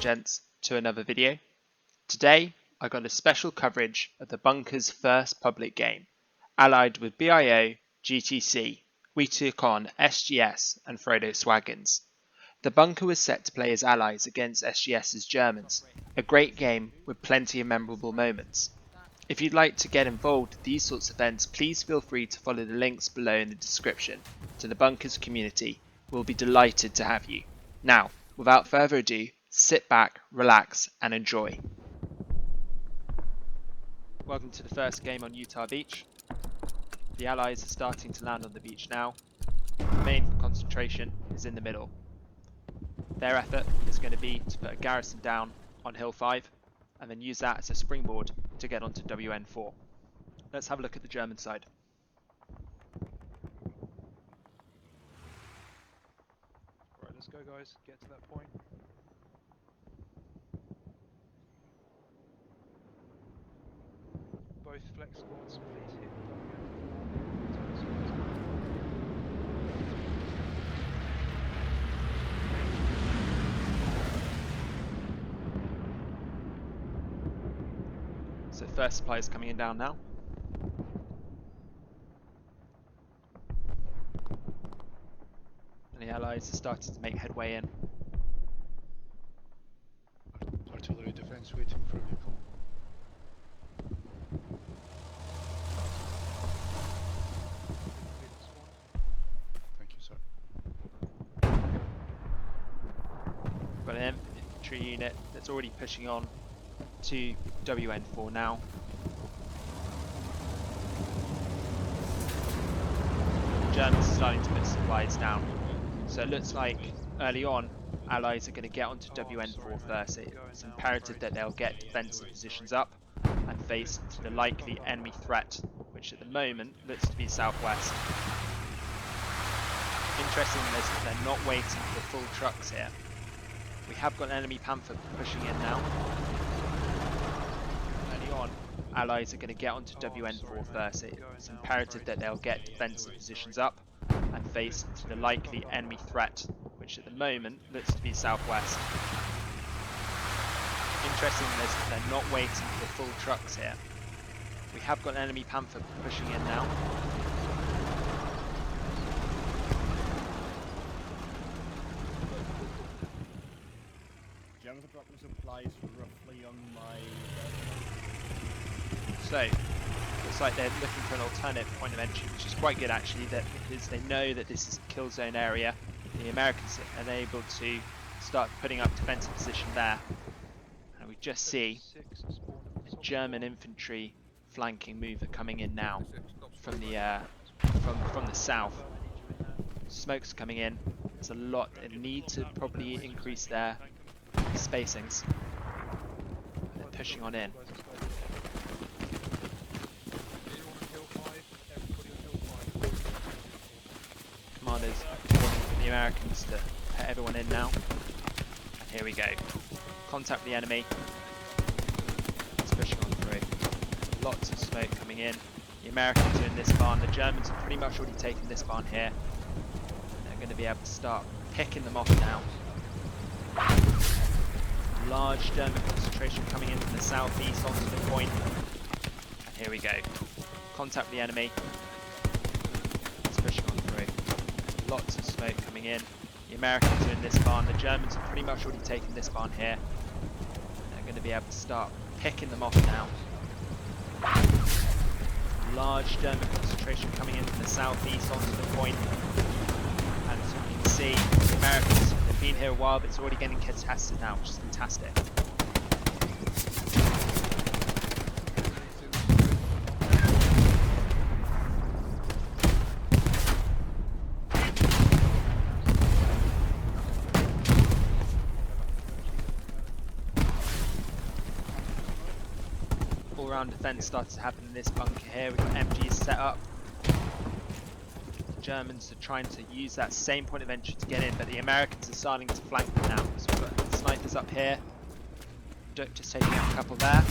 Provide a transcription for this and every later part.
gents, to another video. Today I got a special coverage of the Bunker's first public game. Allied with BIO GTC, we took on SGS and Frodo Swaggins. The Bunker was set to play as allies against SGS's Germans, a great game with plenty of memorable moments. If you'd like to get involved with these sorts of events, please feel free to follow the links below in the description to the Bunker's community. We'll be delighted to have you. Now, without further ado, sit back, relax and enjoy. Welcome to the first game on Utah Beach. The allies are starting to land on the beach now. The main concentration is in the middle. Their effort is going to be to put a garrison down on Hill 5 and then use that as a springboard to get onto WN4. Let's have a look at the German side. Right, let's go guys, get to that point. Both flex squads, please hit So first supply is coming in down now. And the allies are starting to make headway in. Artillery defense waiting for a vehicle. Thank you, sir. We've got an infantry unit that's already pushing on to WN4 now. The Germans are starting to put supplies down. So it looks like early on, allies are going to get onto WN4 first. It's imperative that they'll get defensive positions up and face the likely enemy threat, which at the moment looks to be southwest. Interesting is that they're not waiting for full trucks here. We have got an enemy Panther pushing in now. Early on, allies are going to get onto WN4 first. It's imperative that they'll get defensive positions up and face the likely enemy threat, which at the moment looks to be southwest. Interesting is that they're not waiting for full trucks here. We have got an enemy Panther pushing in now. Germans are dropping supplies roughly on my... So, looks like they're looking for an alternate point of entry, which is quite good actually, because they know that this is a kill zone area. The Americans are able to start putting up defensive position there. And we just see a German infantry flanking mover coming in now from the south. Smoke's coming in. There's a lot. They need to probably increase their spacings. They're pushing on in. Commanders warning the Americans to put everyone in now. And here we go. Contact the enemy. It's pushing on through. Lots of smoke coming in. The Americans are in this barn. The Germans have pretty much already taken this barn here. They're going to be able to start picking them off now. Large German concentration coming in from the southeast onto the point. And here we go. Contact the enemy. It's pushing on through. Lots of smoke coming in. The Americans are in this barn. The Germans have pretty much already taken this barn here. They're going to be able to start picking them off now. Large German concentration coming in from the southeast onto the point. And as you can see, the Americans have been here a while, but it's already getting contested now, which is fantastic. All-round defense starts to happen in this bunker here. We've got MGs set up. The Germans are trying to use that same point of entry to get in, but the Americans are starting to flank them now. So we've got snipers up here. Duck just taking out a couple there. As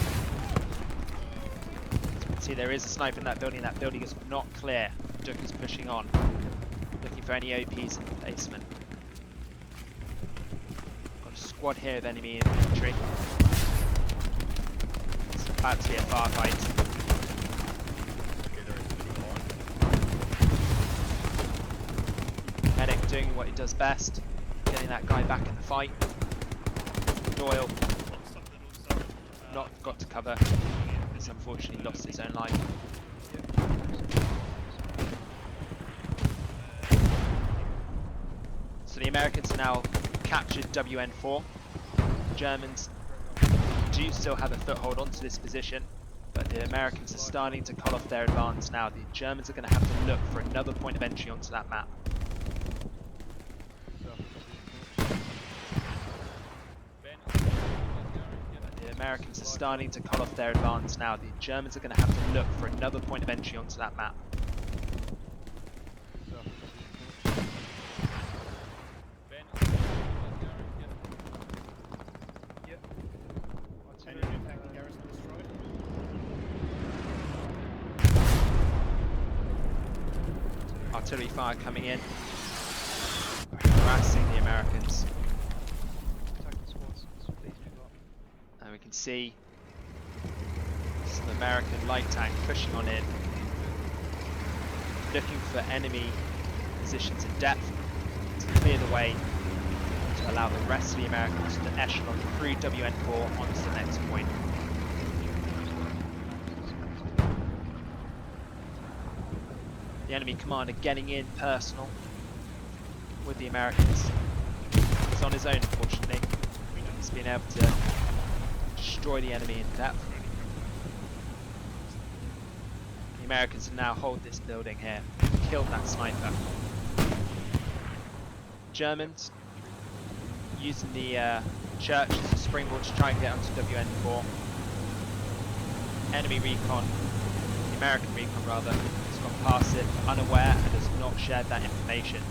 you can see, there is a sniper in that building. That building is not clear. Duck is pushing on, looking for any OPs in the basement. Got a squad here of enemy infantry. It's about to be a firefight. Medic doing what he does best, getting that guy back in the fight. Doyle not got to cover. He's unfortunately lost his own life. So the Americans have now captured WN4. The Germans do still have a foothold onto this position, but the Americans are starting to cut off their advance now. The Germans are going to have to look for another point of entry onto that map. The Americans are starting to cut off their advance now. The Germans are going to have to look for another point of entry onto that map. Artillery fire coming in, harassing the Americans. And we can see some American light tank pushing on in, looking for enemy positions in depth to clear the way to allow the rest of the Americans to echelon through WN4 onto the next point. The enemy commander getting in personal with the Americans. He's on his own, unfortunately. He's been able to destroy the enemy in depth. The Americans can now hold this building here. Killed that sniper. Germans using the church as a springboard to try and get onto WN4. Enemy recon, the American recon rather, has gone past it unaware and has not shared that information.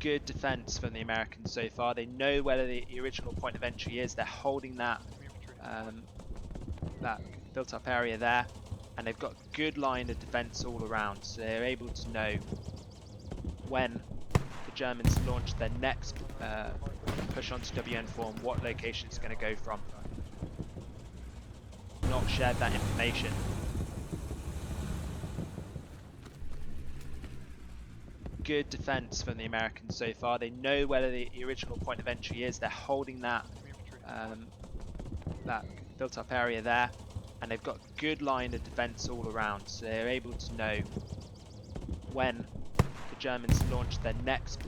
Good defense from the Americans so far. They know where the original point of entry is. They're holding that that built up area there, and they've got a good line of defense all around, so they're able to know when the Germans launch their next push onto WN4 and what location it's going to go from. Not shared that information. Good defense from the Americans so far. They know where the original point of entry is. They're holding that that built up area there, and they've got a good line of defense all around, so they're able to know when the Germans launch their next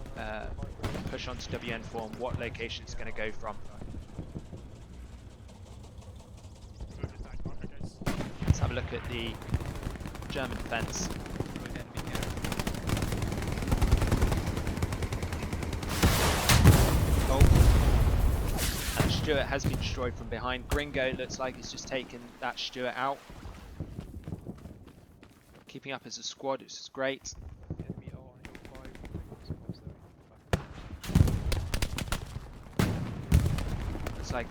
push onto WN4 and what location it's going to go from. Let's have a look at the German defense. And Stuart has been destroyed from behind. Gringo looks like he's just taken that Stuart out. Keeping up as a squad, which is great. Looks like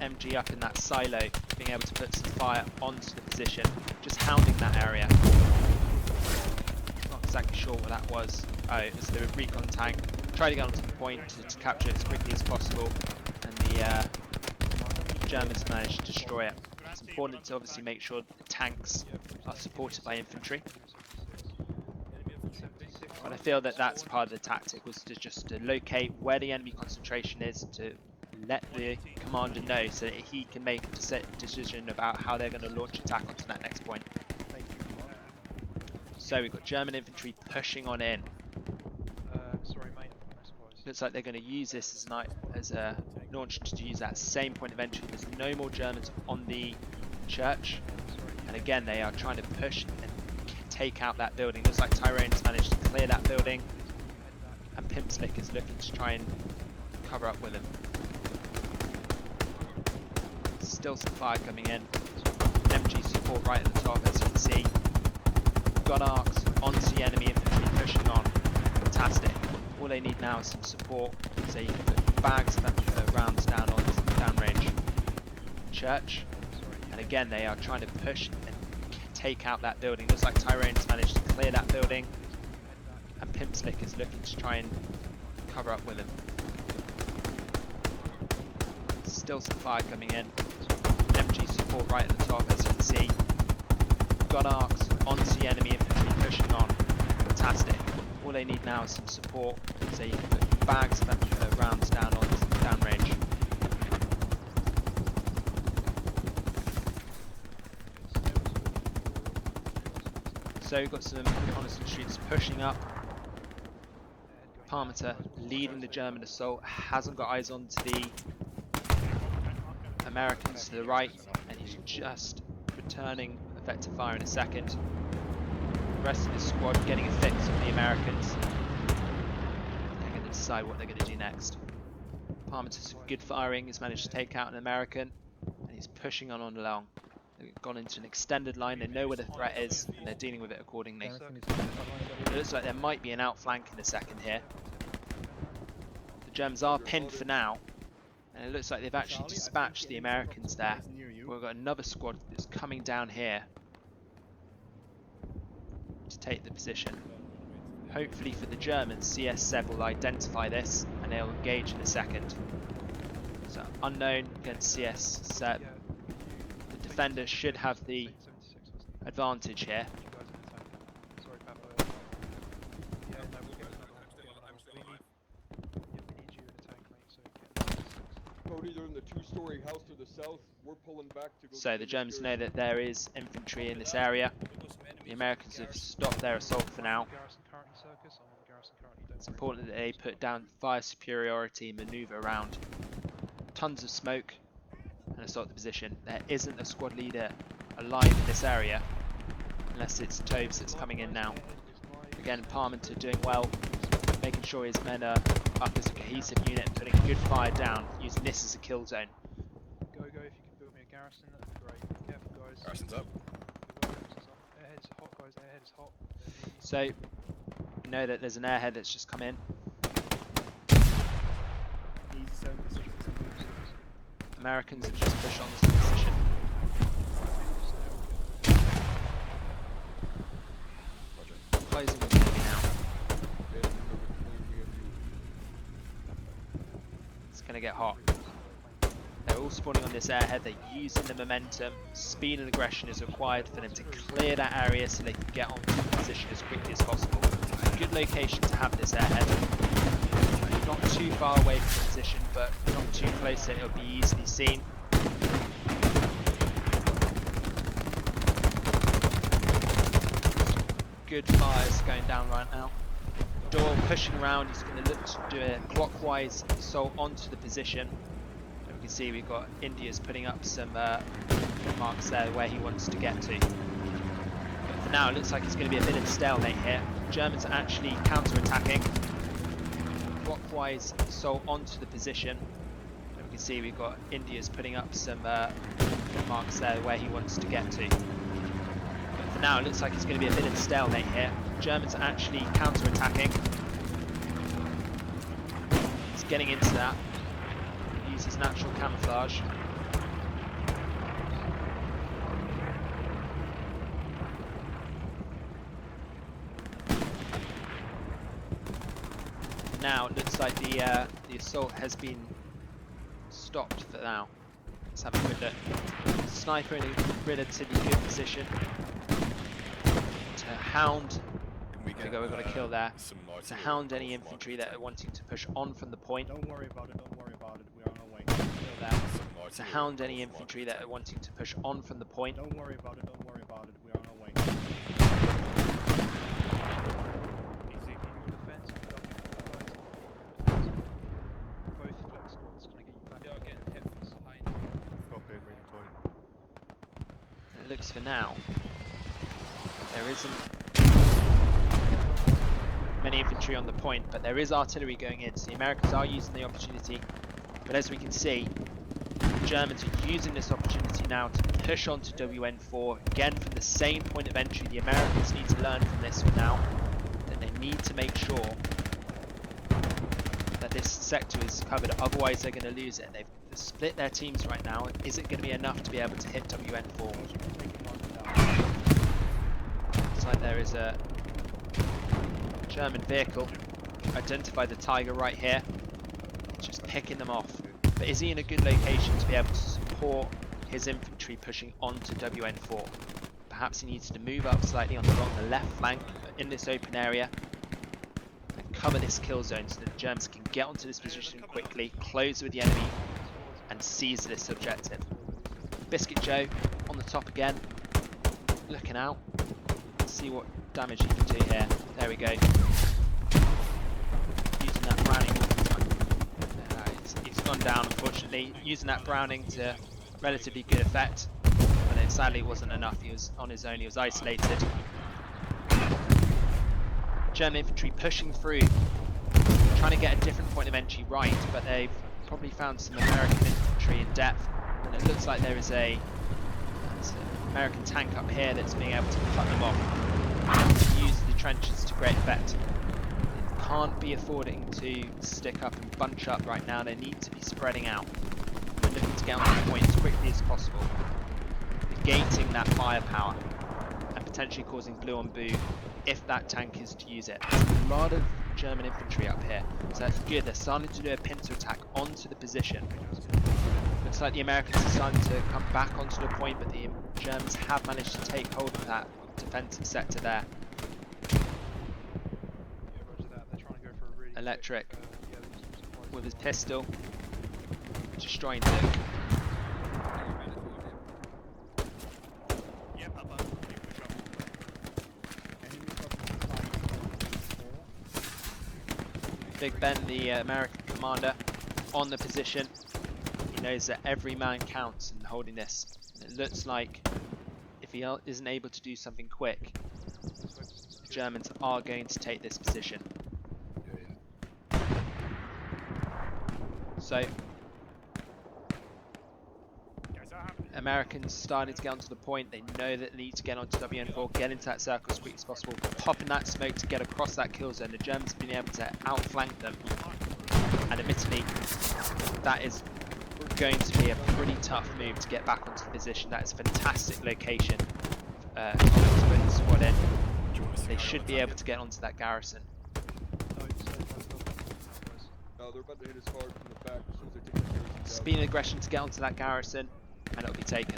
MG up in that silo, being able to put some fire onto the position, just hounding that area. Not exactly sure what that was. Oh, it was the recon tank. Tried to get onto the point to capture it as quickly as possible, and the Germans managed to destroy it. It's important to obviously make sure the tanks are supported by infantry. But I feel that that's part of the tactic, was to just to locate where the enemy concentration is, to let the commander know so that he can make a decision about how they're going to launch attack onto that next point. So we've got German infantry pushing on in. Sorry, mate. Looks like they're going to use this as a launch to use that same point of entry. There's no more Germans on the church, and again they are trying to push and take out that building. Looks like Tyrone's managed to clear that building, and Pimpslick is looking to try and cover up with him. Still some fire coming in. MG support right at the top, as you can see. Got arcs onto the enemy infantry pushing on. Fantastic. All they need now is some support, so you can put bags of rounds down on downrange church. And again, they are trying to push and take out that building. Looks like Tyrone's managed to clear that building, and Pimp Slick is looking to try and cover up with him. Still some fire coming in. MG support right at the top, as you can see. Got arcs onto the enemy infantry pushing on. Fantastic. All they need now is some support, so you can put bags of rounds down on downrange. So we've got some reconnaissance troops pushing up. Parmenter leading the German assault, hasn't got eyes onto the Americans to the right, and he's just returning effective fire in a second. The rest of the squad getting a fix on the Americans. They're going to decide what they're going to do next. Parmenter's good firing, has managed to take out an American, and he's pushing on along. They've gone into an extended line, they know where the threat is, and they're dealing with it accordingly. It looks like there might be an outflank in a second here. The Germans are pinned for now, and it looks like they've actually dispatched the Americans there. We've got another squad that's coming down here to take the position. Hopefully for the Germans, CS7 will identify this, and they'll engage in a second. So unknown against CS7. Defender should have the advantage here. They're in the two-story house to the south. We're pulling back to go. So the Germans know that there is infantry in this area. The Americans have stopped their assault for now. It's important that they put down fire superiority and manoeuvre around. Tons of smoke and assault the position. There isn't a squad leader alive in this area, unless it's Toves that's coming in now. Again, Parmenter doing well, making sure his men are up as a cohesive unit and putting good fire down, using this as a kill zone. Go, if you can build me a garrison, that'd be great. Be careful, guys. Garrison's up. Airhead's hot, guys. Airhead is hot. So, you know that there's an airhead that's just come in. Americans have just pushed on to the position. Closing with the enemy now. It's going to get hot. They're all spawning on this airhead, they're using the momentum. Speed and aggression is required for them to clear that area so they can get onto the position as quickly as possible. A good location to have this airhead. Not too far away from the position, but not too close that it'll be easily seen. Good fires going down right now. Door pushing around, he's going to look to do a clockwise assault onto the position. And we can see we've got India's putting up some marks there where he wants to get to. But for now it looks like it's going to be a bit of a stalemate here. Germans are actually counter-attacking. Clockwise assault onto the position. And we can see we've got India's putting up some marks there where he wants to get to. But for now it looks like it's going to be a bit of a stalemate here. Germans are actually counter-attacking. He's getting into that. Use his natural camouflage. Now it looks like the assault has been stopped for now. Let's have a quick look. Sniper in a relatively good position to hound. We've got to kill there. To hound any infantry that are wanting to push on from the point. Don't worry about it, don't worry about it, we are on our way. Kill there. To hound any infantry that are wanting to push on from the point. Don't worry about it, don't worry about it, we are on our way. Easy. Defense. Both flex squads gonna get you back. Yeah, again, hit behind. Copy, green point. It looks for now there isn't many infantry on the point, but there is artillery going in, so the Americans are using the opportunity. But as we can see, the Germans are using this opportunity now to push on to WN4, again from the same point of entry. The Americans need to learn from this one now, that they need to make sure that this sector is covered, otherwise they're going to lose it. They've split their teams right now. Is it going to be enough to be able to hit WN4? Looks like there is a German vehicle. Identify the Tiger right here. Just picking them off. But is he in a good location to be able to support his infantry pushing onto WN4? Perhaps he needs to move up slightly along the left flank in this open area and cover this kill zone so that the Germans can get onto this position quickly, close with the enemy and seize this objective. Biscuit Joe on the top again, looking out. Let's see what damage he can do here. There we go. Using that Browning. He's gone down, unfortunately. Using that Browning to relatively good effect, but then sadly it wasn't enough. He was on his own. He was isolated. German infantry pushing through, trying to get a different point of entry right, but they've probably found some American infantry in depth, and it looks like there is an American tank up here that's being able to cut them off. Use the trenches to great effect. They can't be affording to stick up and bunch up right now. They need to be spreading out. They're looking to get on the point as quickly as possible, negating that firepower and potentially causing blue on blue if that tank is to use it. There's a lot of German infantry up here, so that's good. They're starting to do a pincer attack onto the position. Looks like the Americans are starting to come back onto the point, but the Germans have managed to take hold of that defensive sector there. Electric with his pistol, destroying Duke. Big Ben, the American commander, on the position. He knows that every man counts in holding this. And it looks like if he isn't able to do something quick, the Germans are going to take this position. So, Americans starting to get onto the point. They know that they need to get onto WN4, get into that circle as quick as possible, pop in that smoke to get across that kill zone. The Germans have been able to outflank them, and admittedly that is going to be a pretty tough move to get back onto the position. That is a fantastic location to put the squad in. They should be able to get onto that garrison. No, they're about to hit us hard from the back as soon as they take the garrison down. Speed and aggression to get onto that garrison, and it'll be taken.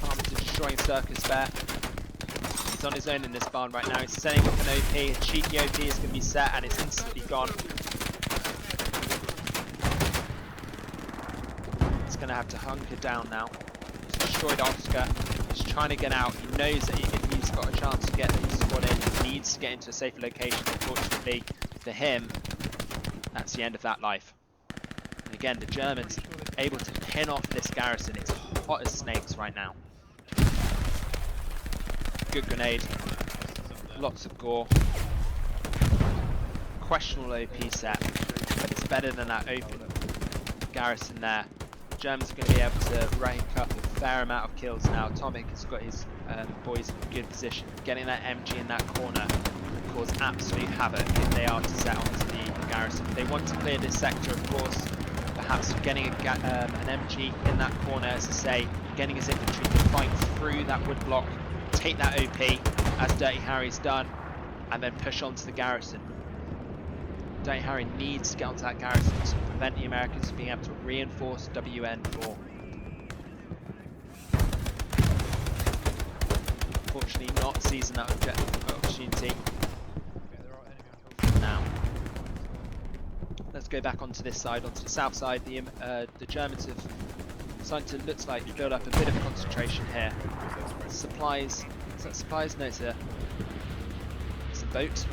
Armors are destroying Circus Bear. He's on his own in this barn right now. He's setting up an OP. A cheeky OP is going to be set, and it's instantly gone. He's going to have to hunker down now. He's destroyed Oscar. He's trying to get out. He knows that if he's got a chance to get his squad in, he needs to get into a safer location. Unfortunately for him, that's the end of that life. And again, the Germans able to pin off this garrison. It's hot as snakes right now. Good grenade. Lots of gore. Questionable OP set, but it's better than that open garrison there. The Germans are going to be able to rank up a fair amount of kills now. Atomic has got his boys in good position. Getting that MG in that corner will cause absolute havoc if they are to set onto the garrison. If they want to clear this sector, of course, perhaps getting an MG in that corner, as I say, getting his infantry to fight through that wood block, take that OP, as Dirty Harry's done, and then push onto the garrison. Dirty Harry needs to get onto that garrison to prevent the Americans from being able to reinforce WN4. Unfortunately, not seizing that opportunity. Now, let's go back onto this side, onto the south side. The Germans have started to, looks like, build up a bit of concentration here. Supplies, is that supplies? No, it's a boat.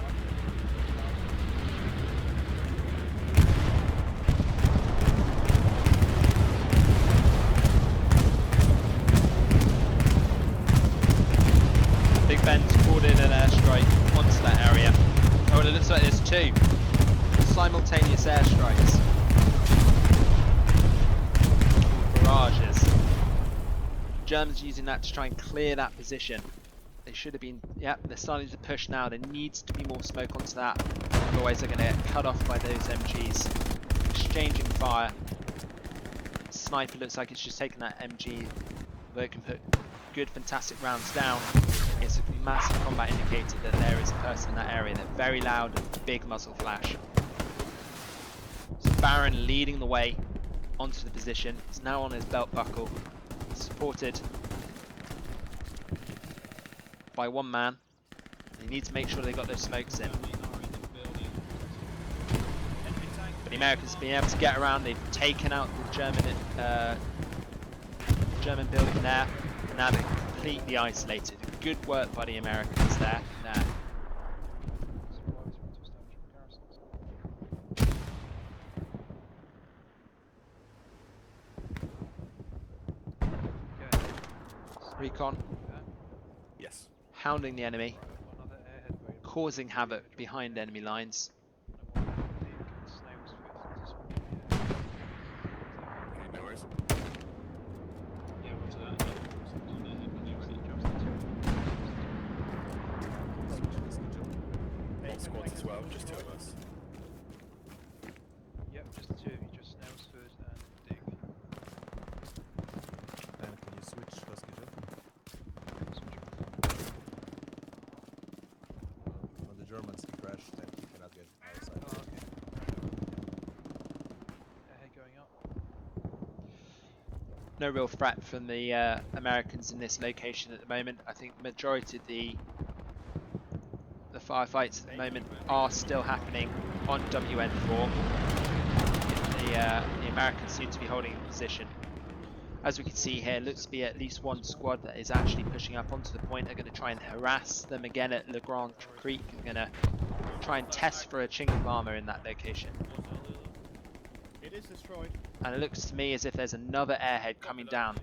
Big Ben's called in an airstrike onto that area. Oh, and it looks like there's two simultaneous airstrikes. Barrages. Germans using that to try and clear that position. They should have been, yeah, they're starting to push now. There needs to be more smoke onto that. Otherwise they're going to get cut off by those MGs. Exchanging fire. Sniper looks like it's just taken that MG, though it can put good, fantastic rounds down. It's a massive combat indicator that there is a person in that area. They're very loud, big muzzle flash. So Baron leading the way onto the position. He's now on his belt buckle, supported by one man. They need to make sure they got those smokes in. But the Americans have been able to get around. They've taken out the German building there, and now they're completely isolated. Good work by the Americans there. Recon. Yes. Hounding the enemy, causing havoc behind enemy lines. Okay, no worries. Eight squads as well, just 2 of us. Yep, just the 2 of you, just Snailsford and Dig. And can you switch Husky? When the Germans crash, then you cannot get outside. Oh, okay. Airhead going up. No real threat from the Americans in this location at the moment. I think the majority of the firefights at the moment are still happening on WN4. The Americans seem to be holding a position. As we can see here, looks to be at least one squad that is actually pushing up onto the point. They're going to try and harass them again at Grande Creek. They're going to try and test for a chink of armor in that location. It is destroyed. And it looks to me as if there's another airhead coming down.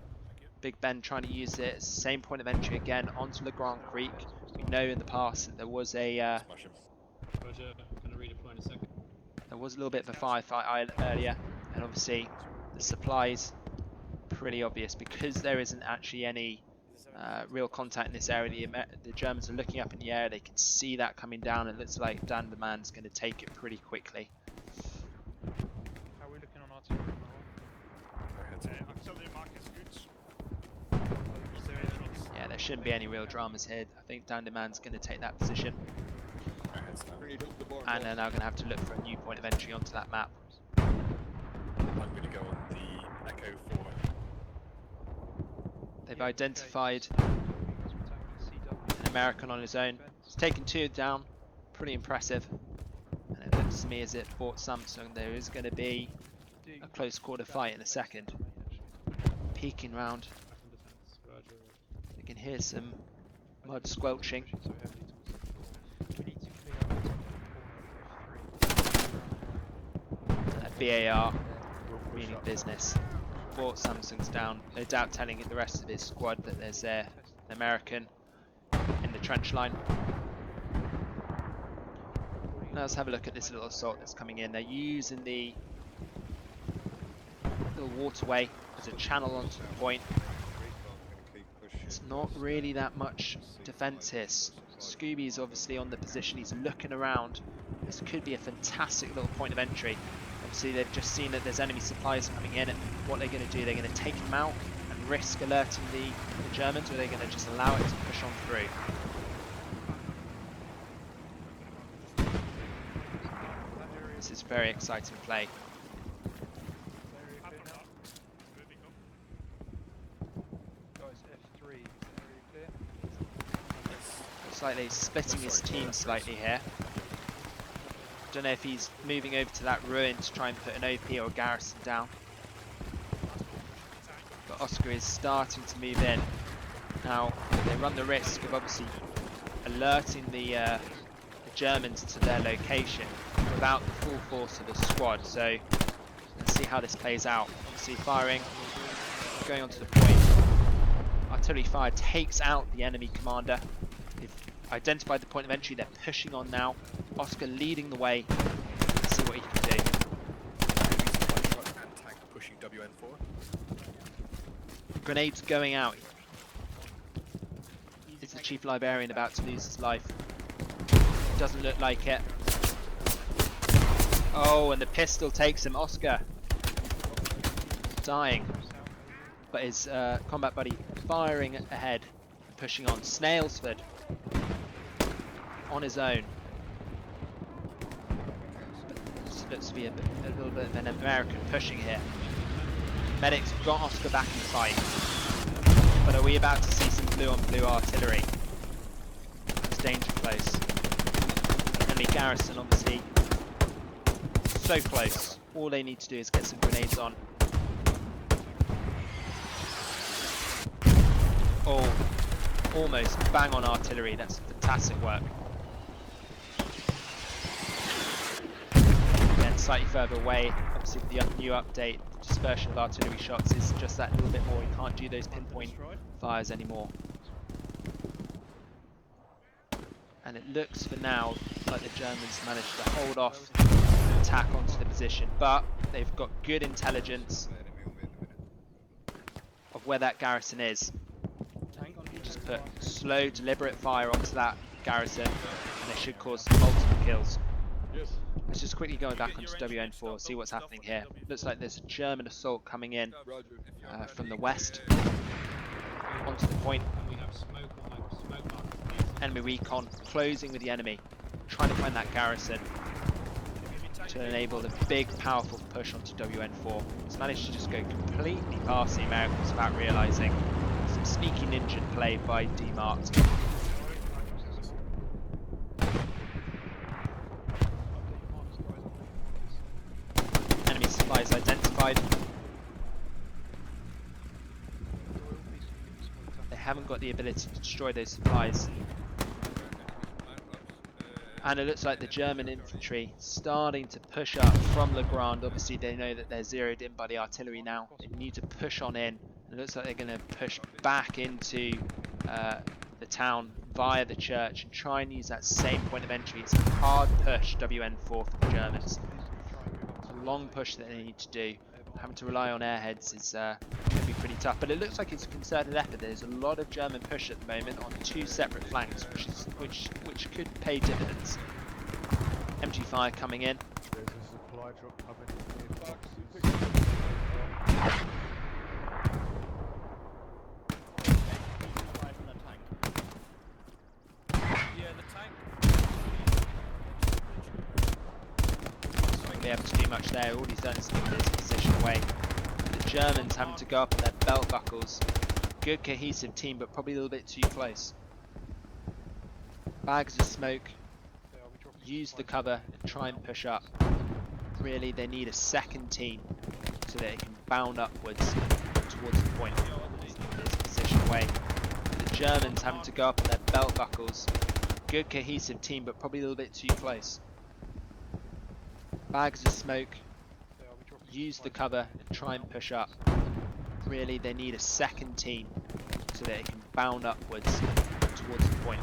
Big Ben trying to use it as the same point of entry again onto Le Grand Creek. We know in the past that there was a Roger, gonna redeploy in a second. there was a little bit of a firefight earlier, and obviously the supplies pretty obvious because there isn't actually any real contact in this area. The Germans are looking up in the air. They can see that coming down. It looks like Dan the Man's going to take it pretty quickly. How are we looking on artillery? Yeah, there shouldn't be any real dramas here. I think Dan the Man's going to take that position, Grenade hook the barn. and they're now going to have to look for a new point of entry onto that map. I'm going to go on the Echo 4. They've identified an American on his own. He's taken 2 down, pretty impressive. And it looks to me as if Fort Samsung there is going to be a close quarter fight in a second. Peeking round, you can hear some mud squelching. BAR, meaning business. Fort Samsung's down, no doubt telling the rest of his squad that there's an American in the trench line. Now let's have a look at this little assault that's coming in. They're using the little waterway as a channel onto the point. It's not really that much defence here. Scooby's obviously on the position, he's looking around. This could be a fantastic little point of entry. Obviously they've just seen that there's enemy supplies coming in, and what they're going to do, they're going to take them out and risk alerting the Germans, or they're going to just allow it to push on through. This is very exciting play. Guys, F3, area clear. Looks like he's splitting his team slightly here. Don't know if he's moving over to that ruin to try and put an OP or a garrison down. But Oscar is starting to move in. Now they run the risk of obviously alerting the Germans to their location without the full force of the squad. So let's see how this plays out. Obviously firing, going onto the point. Artillery fire takes out the enemy commander. They've identified the point of entry, they're pushing on now. Oscar leading the way. Let's see what he can do. And tank pushing WN4. Grenades going out. Is the Chief Librarian about to lose his life. Doesn't look like it. Oh, and the pistol takes him. Oscar dying, but his combat buddy firing ahead, pushing on. Snailsford on his own. This looks to be a little bit of an American pushing here. Medics got Oscar back in fight, but are we about to see some blue on blue artillery? It's danger close. Enemy garrison obviously so close. All they need to do is get some grenades on. Oh, almost bang on artillery. That's fantastic work. Again, slightly further away. Obviously, with the new update, the dispersion of artillery shots is just that little bit more. You can't do those pinpoint fires anymore. And it looks for now like the Germans managed to hold off and attack onto the position, but they've got good intelligence of where that garrison is. Just put slow, deliberate fire onto that garrison, and they should cause multiple kills. Let's just quickly go back onto WN4, see what's happening here. Looks like there's a German assault coming in from the west onto the point. Enemy recon closing with the enemy, trying to find that garrison to enable the big, powerful push onto WN4. It's managed to just go completely past the Americans without realising. Some sneaky ninja play by D-Marked. Enemy supplies identified. They haven't got the ability to destroy those supplies. And it looks like the German infantry starting to push up from the Grande. Obviously they know that they're zeroed in by the artillery now. They need to push on in. It looks like they're going to push back into the town via the church and try and use that same point of entry. It's a hard push, WN4 for the Germans. It's a long push that they need to do. Having to rely on airheads is going to be pretty tough. But it looks like it's a concerted effort. There's a lot of German push at the moment on two separate flanks, which could pay dividends. MG5 coming in. There's a supply drop coming Be able to do much there. All he's done is move his position away. The Germans having to go up on their belt buckles. Good cohesive team, but probably a little bit too close. Bags of smoke. Use the cover and try and push up. Really, they need a second team so that they can bound upwards towards the point. Move his position away. The Germans having to go up on their belt buckles. Good cohesive team, but probably a little bit too close. Bags of smoke. Use the cover and try and push up. Really, they need a second team so that they can bound upwards towards the point.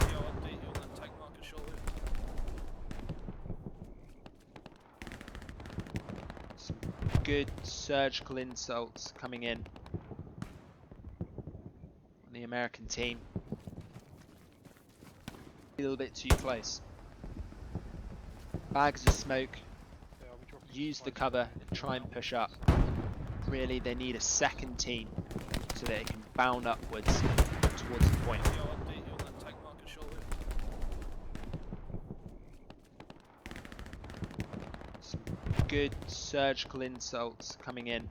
Some good surgical insults coming in on the American team. A little bit too close. Bags of smoke. Use the cover and try and push up. Really, they need a second team so that they can bound upwards towards the point. Some good surgical insults coming in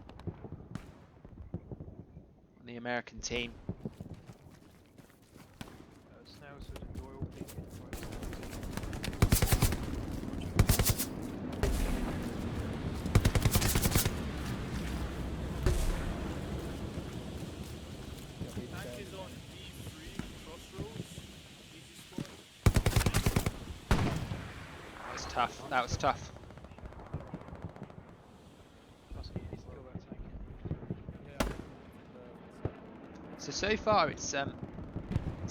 on the American team. Tough. That was tough. So far it's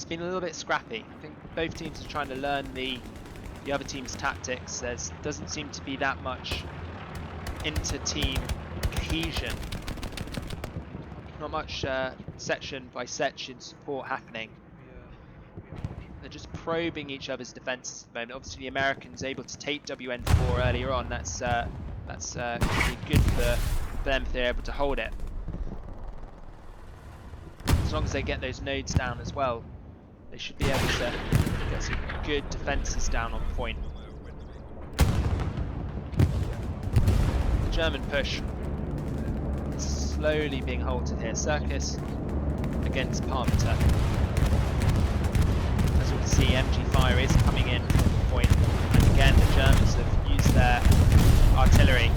been a little bit scrappy. I think both teams are trying to learn the other team's tactics. There doesn't seem to be that much inter-team cohesion. Not much section by section support happening. They're just probing each other's defences at the moment. Obviously, the Americans able to take WN4 earlier on. That's going to be good for them if they're able to hold it. As long as they get those nodes down as well, they should be able to get some good defences down on point. The German push is slowly being halted here. Circus against Parmenter. As we can see, MG fire is coming in from the point, and again the Germans have used their artillery.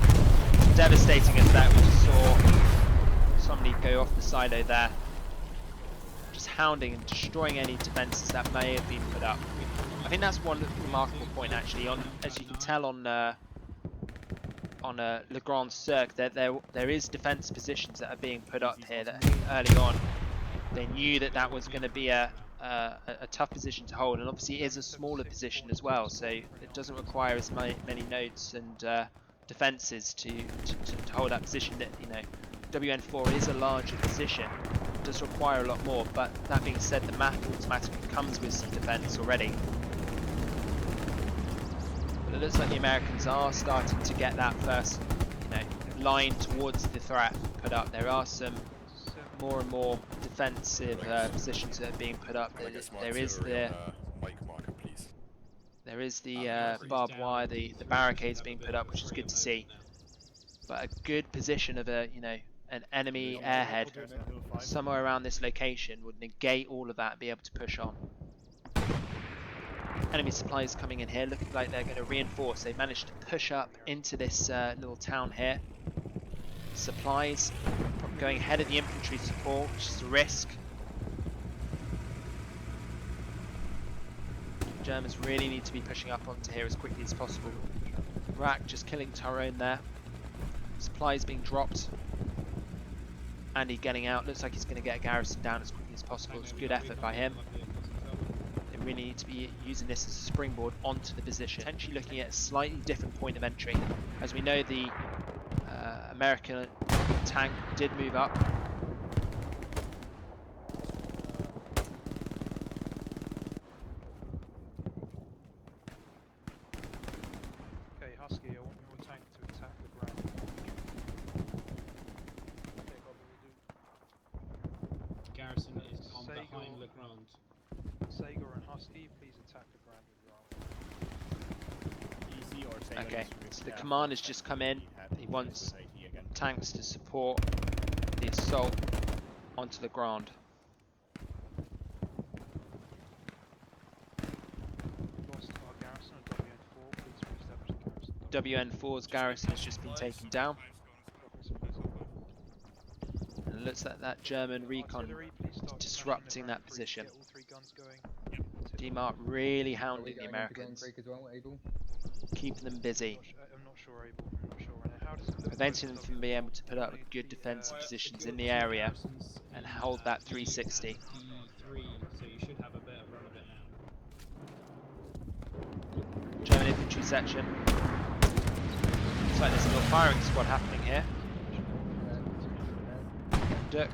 Devastating effect. We just saw somebody go off the silo there, just hounding and destroying any defences that may have been put up. I think that's one remarkable point actually. As you can tell on Le Grand Cirque, there is defence positions that are being put up here. That early on they knew that was going to be a tough position to hold, and obviously it is a smaller position as well, so it doesn't require as many nodes and defences to hold that position. That, you know, WN4 is a larger position, it does require a lot more, but that being said, the map automatically comes with some defence already. But it looks like the Americans are starting to get that first, you know, line towards the threat put up. There are some more and more defensive positions that are being put up. There is the barbed wire, the barricades being put up, which is good to see. But a good position of an enemy airhead somewhere around this location would negate all of that and be able to push on. Enemy supplies coming in here, looking like they're going to reinforce. They've managed to push up into this little town here. Supplies going ahead of the infantry support, which is a risk. Germans really need to be pushing up onto here as quickly as possible. Rack just killing Tyrone there. Supplies being dropped. Andy getting out. Looks like he's going to get a garrison down as quickly as possible. It's a good effort by him. They really need to be using this as a springboard onto the position. Potentially looking at a slightly different point of entry. As we know, the American tank did move up. Okay, Husky, I want your tank to attack the ground. Garrison is on behind Le Grand. Sager and Husky, please attack the ground with your army. Okay, so the command has just come in. He wants tanks to support the assault onto the Grande. Lost our garrison at WN4, please re-establish the garrison. WN4's garrison has just been taken down. And it looks like that German recon is disrupting that position. All three guns going. DMARC really hounding the Americans, keeping them busy, I'm not sure able. I'm not sure right now. How does it look? preventing them from being able to put up good defensive positions in the area and hold that 360. Three, so you should have a better run of it now. German infantry section. Looks like there's a little firing squad happening here. Dirk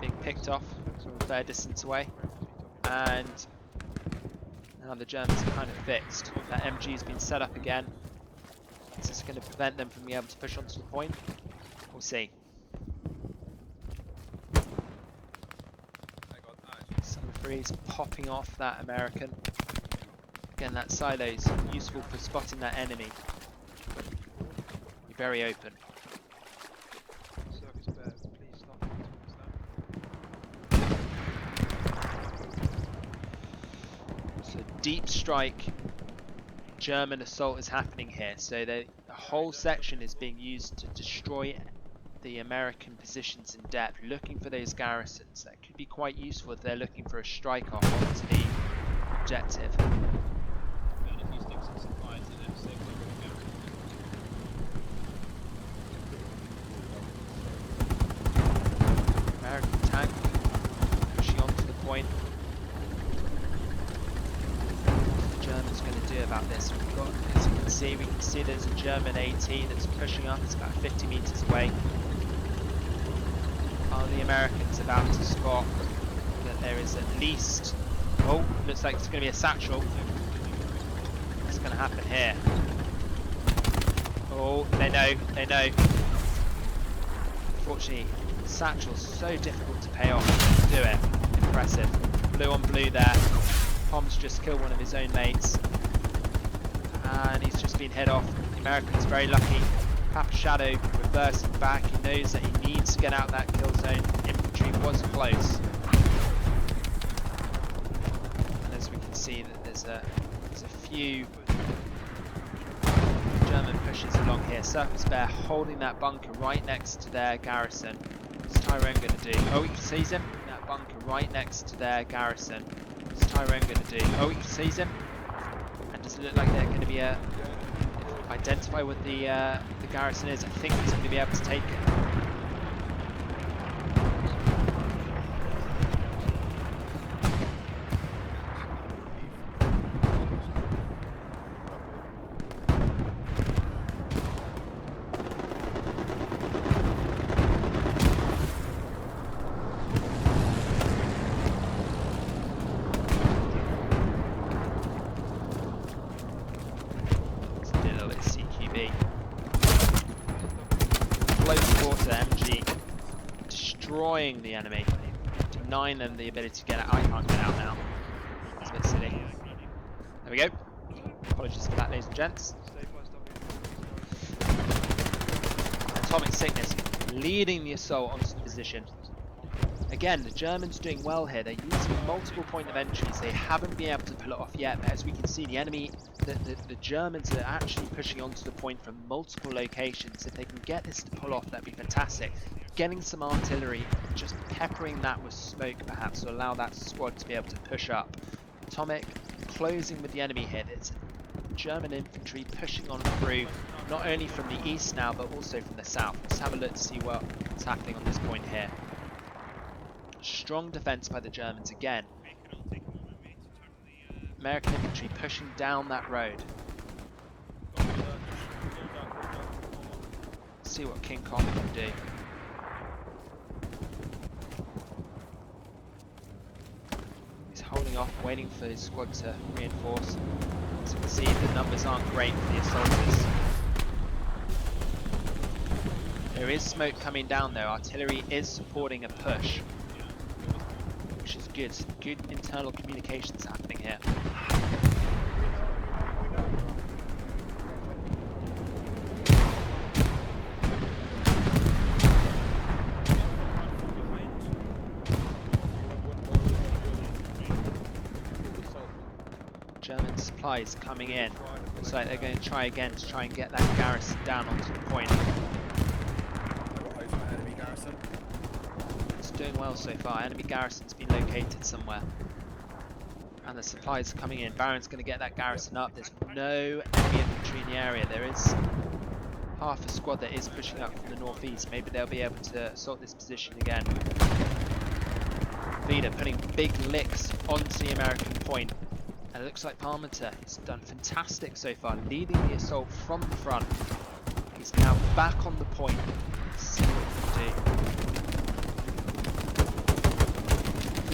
being picked off from a fair distance away, and now the Germans are kind of fixed. That MG has been set up again. Is this going to prevent them from being able to push onto the point? We'll see. Some freeze popping off that American. Again, that silo is useful for spotting that enemy. Be very open. Circus Bear, please start moving towards that. So deep strike German assault is happening here. So the whole section is being used to destroy the American positions in depth, looking for those garrisons. That could be quite useful if they're looking for a strike off onto the objective. And if you stick some supplies in F6, American tank pushing onto the point. What's the Germans going to do about this? We've got, as you can see there's a German AT that's pushing up. It's about 50 meters away. Are the Americans about to spot that there is at least Oh, looks like it's going to be a satchel. What's going to happen here? Oh, they know, they know. Unfortunately, satchel's so difficult to pay off. Do it. Impressive. Blue on blue there. Tom's just killed one of his own mates. And he's just been hit off. The American's very lucky. Papa Shadow reversing back. He knows that he needs to get out that kill zone. Infantry was close. And as we can see, that there's a few German pushes along here. Circus Bear holding that bunker right next to their garrison. What's Tyrone going to do? Oh, he sees him. That bunker right next to their garrison. What's Tyrone going to do? Oh, he sees him. And does it look like they're going to be identify what the garrison is? I think he's going to be able to take it. Close quarter MG destroying the enemy, denying them the ability to get out. I can't get out now. It's a bit silly. There we go. Apologies for that, ladies and gents. Atomic Sickness leading the assault onto the position. Again, the Germans doing well here. They're using multiple point of entries. They haven't been able to pull it off yet, but as we can see, the enemy, the Germans are actually pushing onto the point from multiple locations. If they can get this to pull off, that'd be fantastic. Getting some artillery, just peppering that with smoke perhaps to allow that squad to be able to push up. Atomic closing with the enemy here. There's German infantry pushing on through, not only from the east now, but also from the south. Let's have a look to see what's happening on this point here. Strong defense by the Germans again. American infantry pushing down that road. Let's see what King Kong can do. He's holding off, waiting for his squad to reinforce. As you can see, the numbers aren't great for the assaulters. There is smoke coming down though. Artillery is supporting a push, which is good. Good internal communications happening here. German supplies coming in. Looks like they're going to try again to try and get that garrison down onto the point. Doing well so far. Enemy garrison's been located somewhere, and the supplies are coming in. Baron's going to get that garrison up. There's no enemy infantry in the area. There is half a squad that is pushing up from the northeast. Maybe they'll be able to assault this position again. Leader putting big licks onto the American point, and it looks like Parmenter has done fantastic so far, leading the assault from the front. He's now back on the point. Let's see what he can do.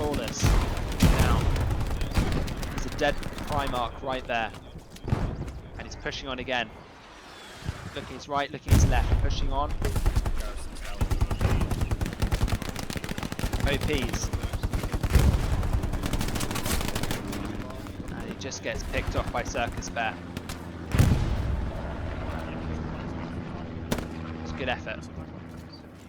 Flawless. Down. There's a dead Primarch right there. And he's pushing on again. Looking his right, looking his left, pushing on. OPs. And he just gets picked off by Circus Bear. It's a good effort.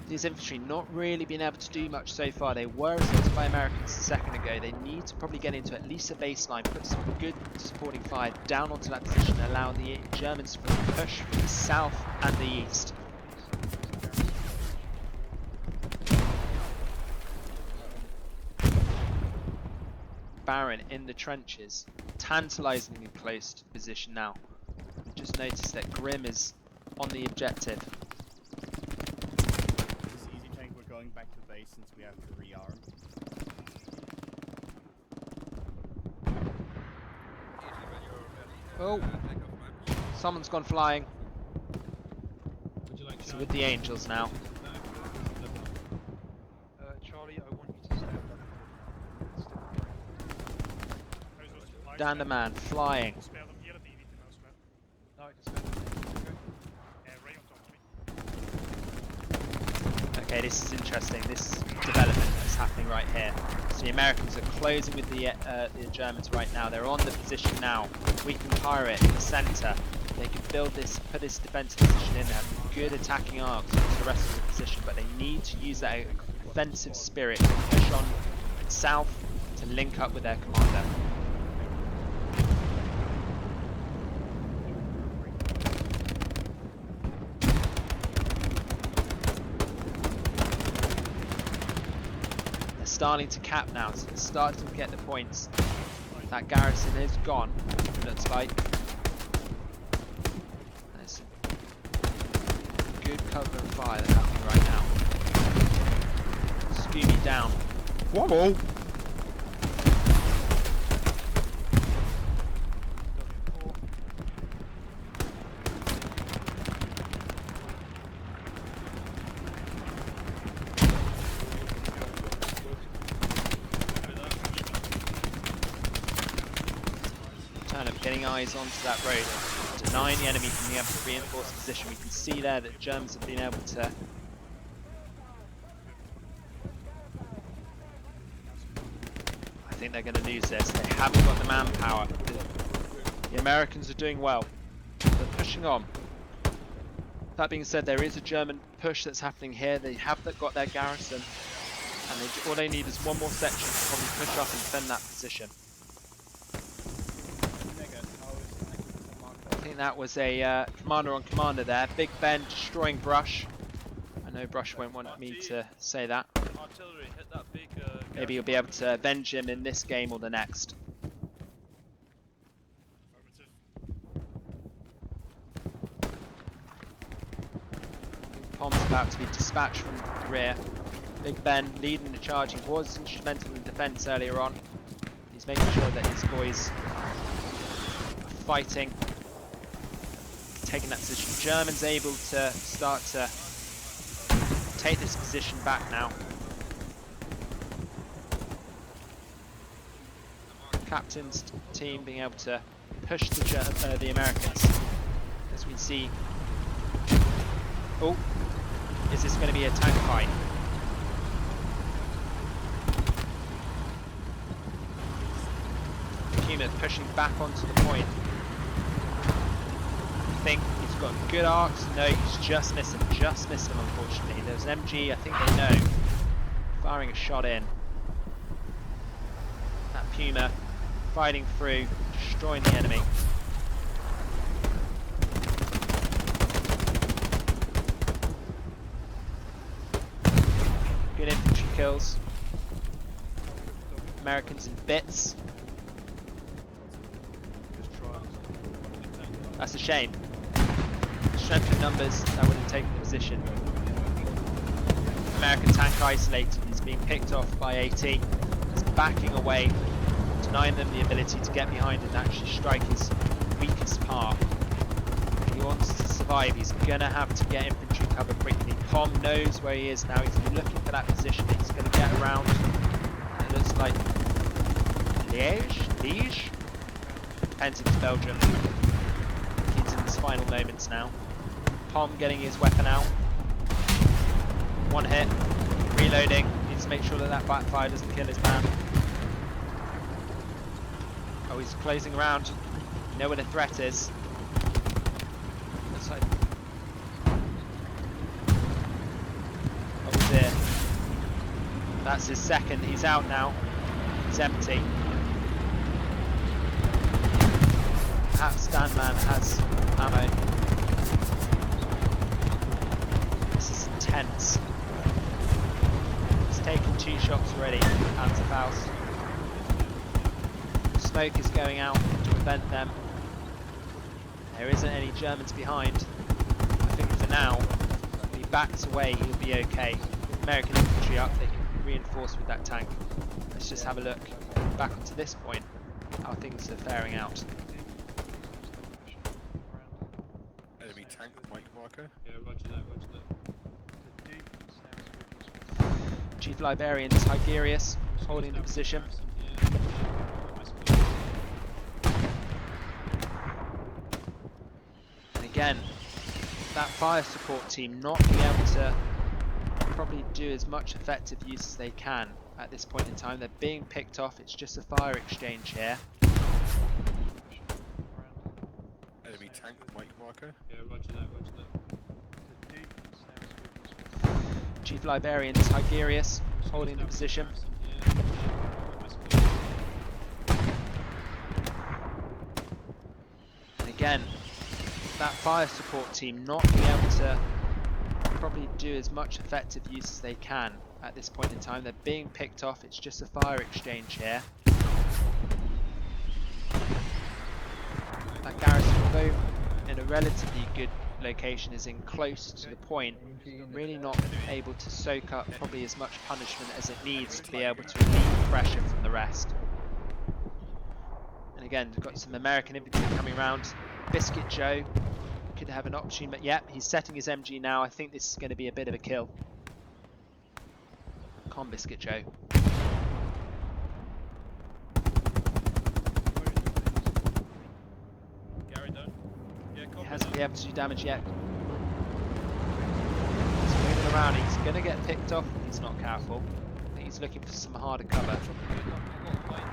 These infantry not really been able to do much so far. They were assaulted by Americans a second ago. They need to probably get into at least a baseline, put some good supporting fire down onto that position, and allow the Germans to push from the south and the east. Baron in the trenches, tantalisingly close to the position now. Just noticed that Grim is on the objective. Going back to base since we have to rearm. Oh, someone's gone flying. Would you like So with the Angels now. Charlie, I want you to stay on that. Grande man flying. Spel hem hele tiden inte med att spela. No, I can spell it. Right on top of me. Okay, this is interesting. This development that's happening right here. So the Americans are closing with the Germans right now. They're on the position now. We can pirate in the centre. They can build this, put this defensive position in, have good attacking arcs to the rest of the position, but they need to use that offensive spirit to push on south to link up with their commander. They're starting to cap now, so they're starting to get the points. That garrison is gone, it looks like. There's some good cover and fire that's happening right now. Scooby down. Whoa! Getting eyes onto that road, denying the enemy from being able to reinforce the position. We can see there that Germans have been able to I think they're going to lose this. They haven't got the manpower. The Americans are doing well. They're pushing on. That being said, there is a German push that's happening here. They have got their garrison, and all they need is one more section to probably push up and defend that position. I think that was a commander on commander there. Big Ben destroying Brush. I know Brush won't want me to say that. Artillery, hit that big, Maybe you'll be able to avenge him in this game or the next. Pom's about to be dispatched from the rear. Big Ben leading the charge. He was instrumental in defence earlier on. He's making sure that his boys are fighting, taking that position. Germans able to start to take this position back now. Captain's team being able to push the Americans, as we see. Oh, is this going to be a tank fight? Puma pushing back onto the point. I think he's got good arcs. No, he's just missed him. Just missed him, unfortunately. There's an MG, I think they know. Firing a shot in. That Puma fighting through, destroying the enemy. Good infantry kills. Americans in bits. That's a shame. Strength in numbers, that would have taken the position. American tank isolated, he's being picked off by AT. He's backing away, denying them the ability to get behind and actually strike his weakest part. If he wants to survive, he's gonna have to get infantry cover quickly. Pom knows where he is now, he's looking for that position, he's gonna get around. It looks like Liège? Depends if it's Belgium. He's in his final moments now. Pom getting his weapon out. One hit, reloading, needs to make sure that that backfire doesn't kill his man. Oh, he's closing around. You know where the threat is. Looks like... Oh, he's here. That's his second. He's out now. He's empty. Perhaps Stanman has ammo. This is intense. He's taken 2 shots already. Panzerfaust. Smoke is going out to prevent them. There isn't any Germans behind. I think for now, if he backs away, he'll be okay. American infantry up, they can reinforce with that tank. Let's just have a look back onto this point, how things are faring out. Enemy tank, Mike marker. Yeah, roger that, roger that. Chief Liberian Tigerius holding the position. again, that fire support team not being able to probably do as much effective use as they can at this point in time. They're being picked off. It's just a fire exchange here. Enemy tank Mike marker. Yeah, roger that, roger that. Chief Librarian Tigerius holding the position. And again, that fire support team not being able to probably do as much effective use as they can at this point in time. They're being picked off. It's just a fire exchange here. That garrison, although in a relatively good location, is in close to the point, really not able to soak up probably as much punishment as it needs to be able to relieve pressure from the rest. And again, we've got some American infantry coming around. Biscuit Joe could have an opportunity, but yep, he's setting his MG now. I think this is going to be a bit of a kill. Come on, Biscuit Joe. He hasn't been able to do damage yet. He's moving around. He's going to get picked off if he's not careful. I think he's looking for some harder cover. Thank you very much.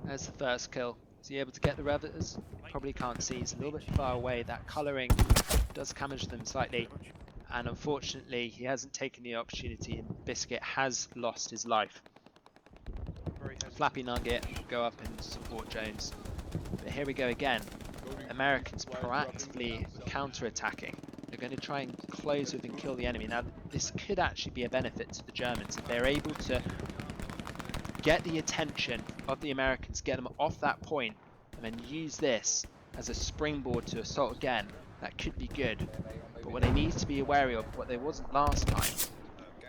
There's the first kill. Is he able to get the revers? Probably can't see. He's a little bit far away. That colouring does damage them slightly. And unfortunately, he hasn't taken the opportunity, and Biscuit has lost his life. Flappy Nugget will go up and support Jones. But here we go again. Americans proactively counter-attacking. They're going to try and close with and kill the enemy. Now, this could actually be a benefit to the Germans if they're able to get the attention of the Americans, get them off that point, and then use this as a springboard to assault again. That could be good. But what they need to be wary of, what there wasn't last time,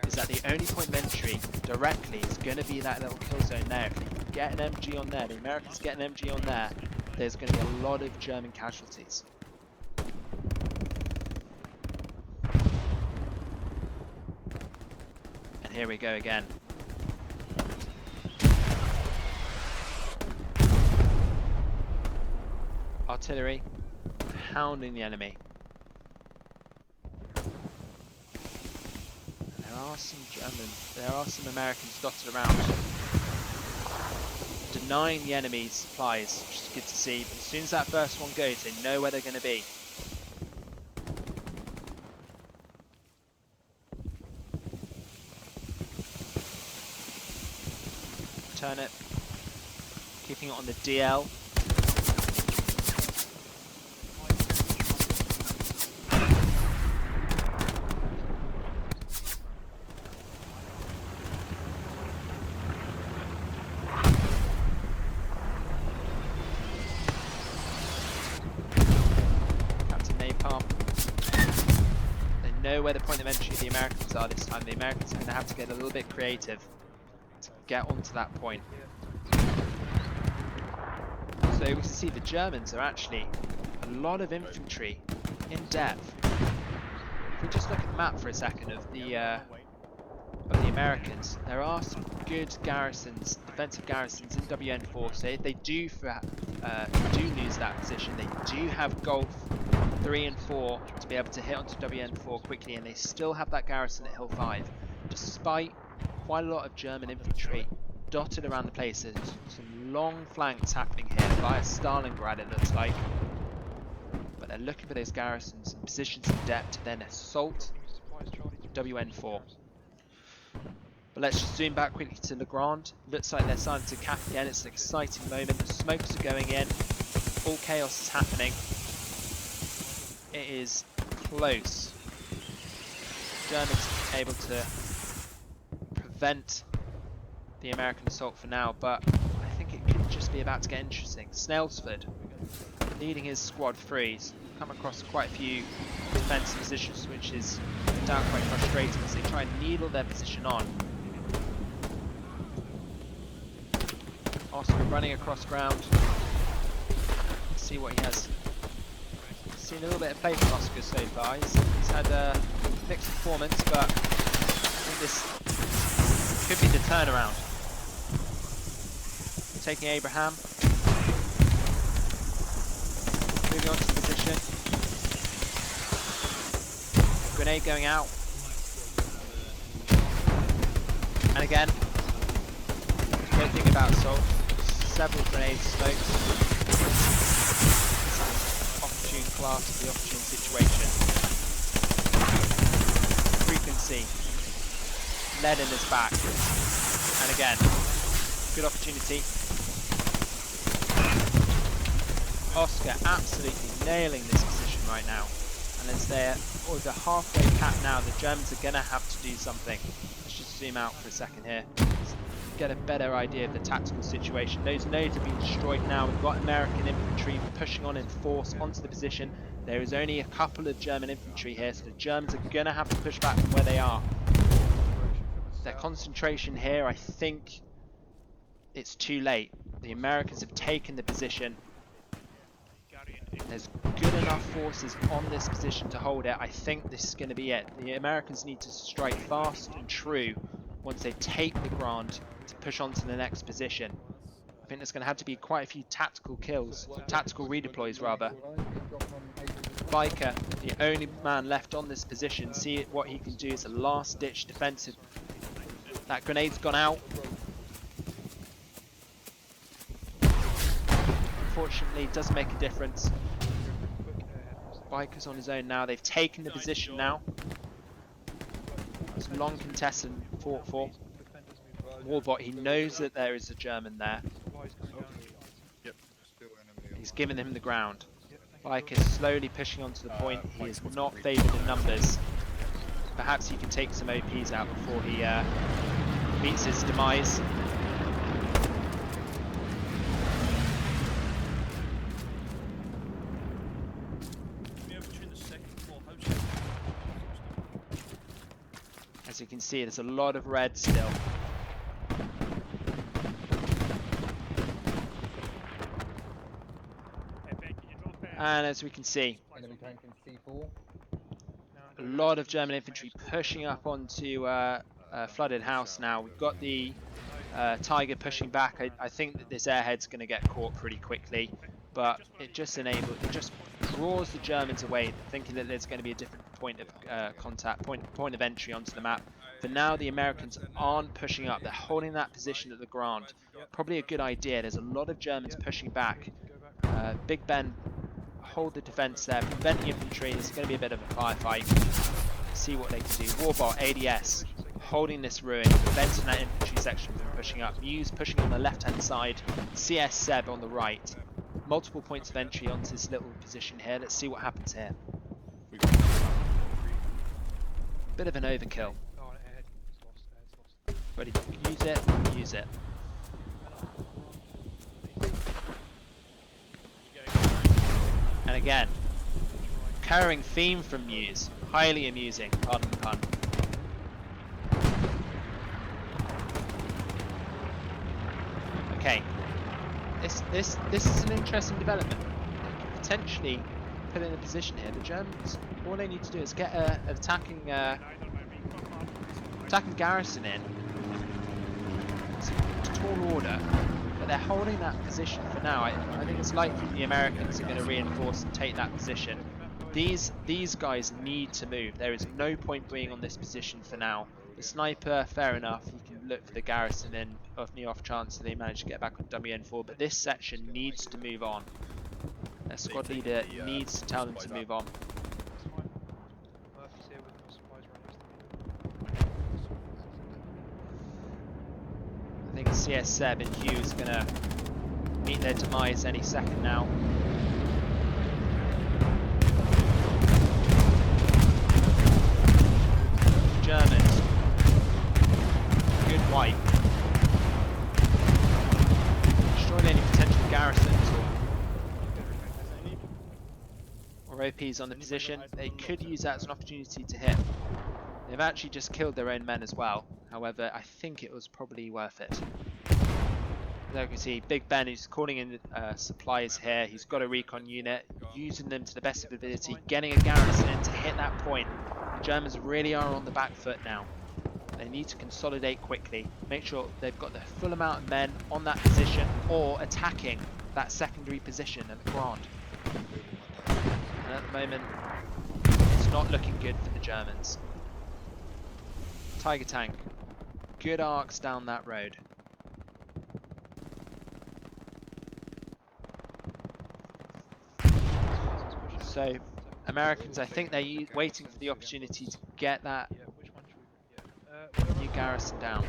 is that the only point of entry directly is going to be that little kill zone there. If they can get an MG on there, the Americans get an MG on there, there's going to be a lot of German casualties. And here we go again. Artillery hounding the enemy. There are some Americans dotted around, denying the enemy supplies, which is good to see. But as soon as that first one goes, they know where they're going to be. Turnip, keeping it on the DL. Where the point of entry of the Americans are this time. The Americans are going to have to get a little bit creative to get onto that point. So we can see the Germans are actually a lot of infantry in depth. If we just look at the map for a second of the Americans, there are some good garrisons, defensive garrisons in WN4. So if they do lose that position, they do have Golf 3 and 4 to be able to hit onto WN4 quickly, and they still have that garrison at Hill 5, despite quite a lot of German infantry dotted around the place. There's some long flanks happening here via Stalingrad, it looks like, but they're looking for those garrisons and positions in depth to then assault WN4. But let's just zoom back quickly to the Grande. Looks like they're starting to cap again. It's an exciting moment. The smokes are going in, all chaos is happening. It is close. Germans able to prevent the American assault for now, but I think it could just be about to get interesting. Snailsford leading his squad through. He's come across quite a few defensive positions, which is no doubt quite frustrating as they try and needle their position on. Oscar running across ground. Let's see what he has. seen a little bit of play from Oscar so far. He's had a mixed performance, but I think this could be the turnaround. Taking Abraham. Moving on to the position. Grenade going out. And again, the great thing about Assault, several grenade smokes. Opportune class for the opportune situation. Frequency. Lead in his back. And again, good opportunity. Oscar absolutely nailing this position right now. And as they're over halfway cap now, the Germans are going to have to do something. Let's just zoom out for a second here. Get a better idea of the tactical situation. Those nodes have been destroyed now. We've got American infantry pushing on in force onto the position. There is only a couple of German infantry here, so the Germans are going to have to push back from where they are. Their concentration here, I think it's too late. The Americans have taken the position. There's good enough forces on this position to hold it. I think this is going to be it. The Americans need to strike fast and true once they take the Grande to push on to the next position. I think there's going to have to be quite a few tactical kills, tactical redeploys rather. Biker, the only man left on this position, see what he can do as a last ditch defensive. That grenade's gone out. Unfortunately, it doesn't make a difference. Biker's on his own now. They've taken the position now. It's long contested and fought for. Warbot, he knows that there is a German there. He's given him the ground. Biker slowly pushing onto the point. He is not favoured in numbers. Perhaps he can take some OPs out before he meets his demise. As you can see, there's a lot of red still. And as we can see, a lot of German infantry pushing up onto flooded house now. We've got the Tiger pushing back. I think that this airhead's going to get caught pretty quickly, but it just draws the Germans away, thinking that there's going to be a different point of contact, point of entry onto the map. For now, the Americans aren't pushing up. They're holding that position at the Grande. Probably a good idea. There's a lot of Germans pushing back. Big Ben, hold the defense there. Prevent the infantry. It's going to be a bit of a firefight. See what they can do. Warbot, ADS, holding this ruin, preventing that infantry section from pushing up. Muse pushing on the left-hand side. CS Seb on the right. Multiple points of entry onto this little position here. Let's see what happens here. Bit of an overkill. Ready to use it, use it. And again, recurring theme from Muse. Highly amusing, pardon the pun. Okay. This is an interesting development. They could potentially put in a position here. The Germans, all they need to do is get an attacking garrison in. It's a tall order, but they're holding that position for now. I think it's likely the Americans are going to reinforce and take that position. These guys need to move. There is no point being on this position for now. The sniper, fair enough, he can look for the garrison in of the off chance that they manage to get back on WN4, but this section needs to move on. Their squad leader needs to tell them to move on. I think CS Seb and Hugh is going to meet their demise any second now. Germans. Good wipe. Destroyed any potential garrisons or OPs on the position. They could use that as an opportunity to hit. They've actually just killed their own men as well. However, I think it was probably worth it. As you can see, Big Ben, who's calling in supplies here. He's got a recon unit, using them to the best of ability, getting a garrison in to hit that point. The Germans really are on the back foot now. They need to consolidate quickly, make sure they've got the full amount of men on that position or attacking that secondary position at the Grande. And at the moment, it's not looking good for the Germans. Tiger tank, good arcs down that road. So, Americans, I think they're waiting for the opportunity to get that Yeah, which one should we? Yeah. new garrison down.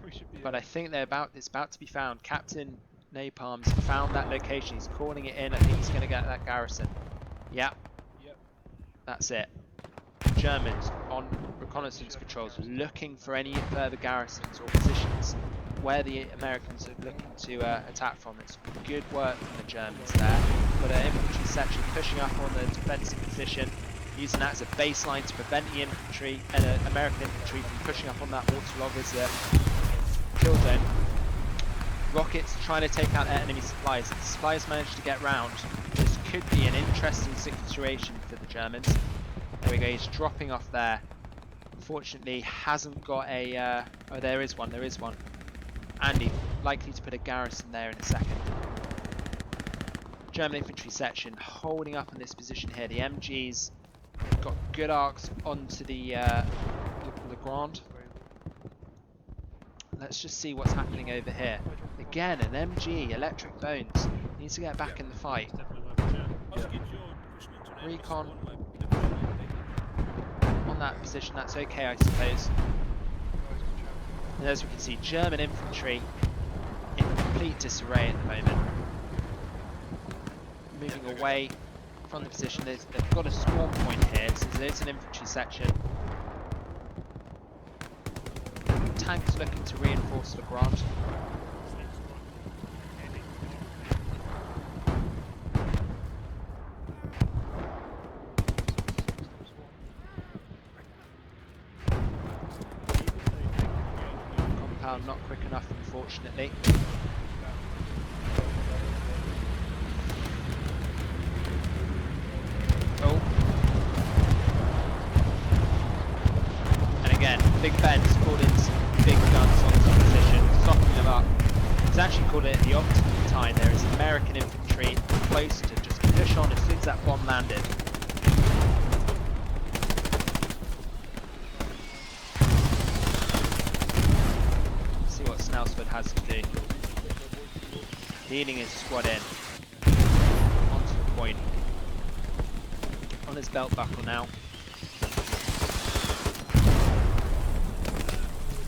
We should be. But I think it's about to be found. Captain Napalm's found that location. He's calling it in. I think he's going to get that garrison. Yeah. Yep. That's it. Germans on reconnaissance patrols looking for any further garrisons or positions where the Americans are looking to attack from. It's good work from the Germans there. Got an infantry section pushing up on the defensive position, using that as a baseline to prevent the infantry and American infantry from pushing up on that waterloggers kill zone. Rockets trying to take out their enemy supplies. The supplies managed to get round. This could be an interesting situation for the Germans. There we go, he's dropping off there. Unfortunately, hasn't got a... oh, there is one. Andy, likely to put a garrison there in a second. German infantry section holding up in this position here. The MGs got good arcs onto the Grande. Let's just see what's happening over here. Again, an MG, Electric Bones, needs to get back in the fight. Recon on that position, that's okay, I suppose. And as we can see, German infantry in complete disarray at the moment. Moving away from the position, they've got a spawn point here, so there's an infantry section. Tanks looking to reinforce the Grande. Compound not quick enough, unfortunately. Oh. And again, Big Ben's called in some big guns on this position, softening them up. He's actually called it at the optimum time. There is American infantry close to just push on as soon as that bomb landed. Let's see what Snelsford has to do. Leading his squad in. Onto the point. On his belt buckle now.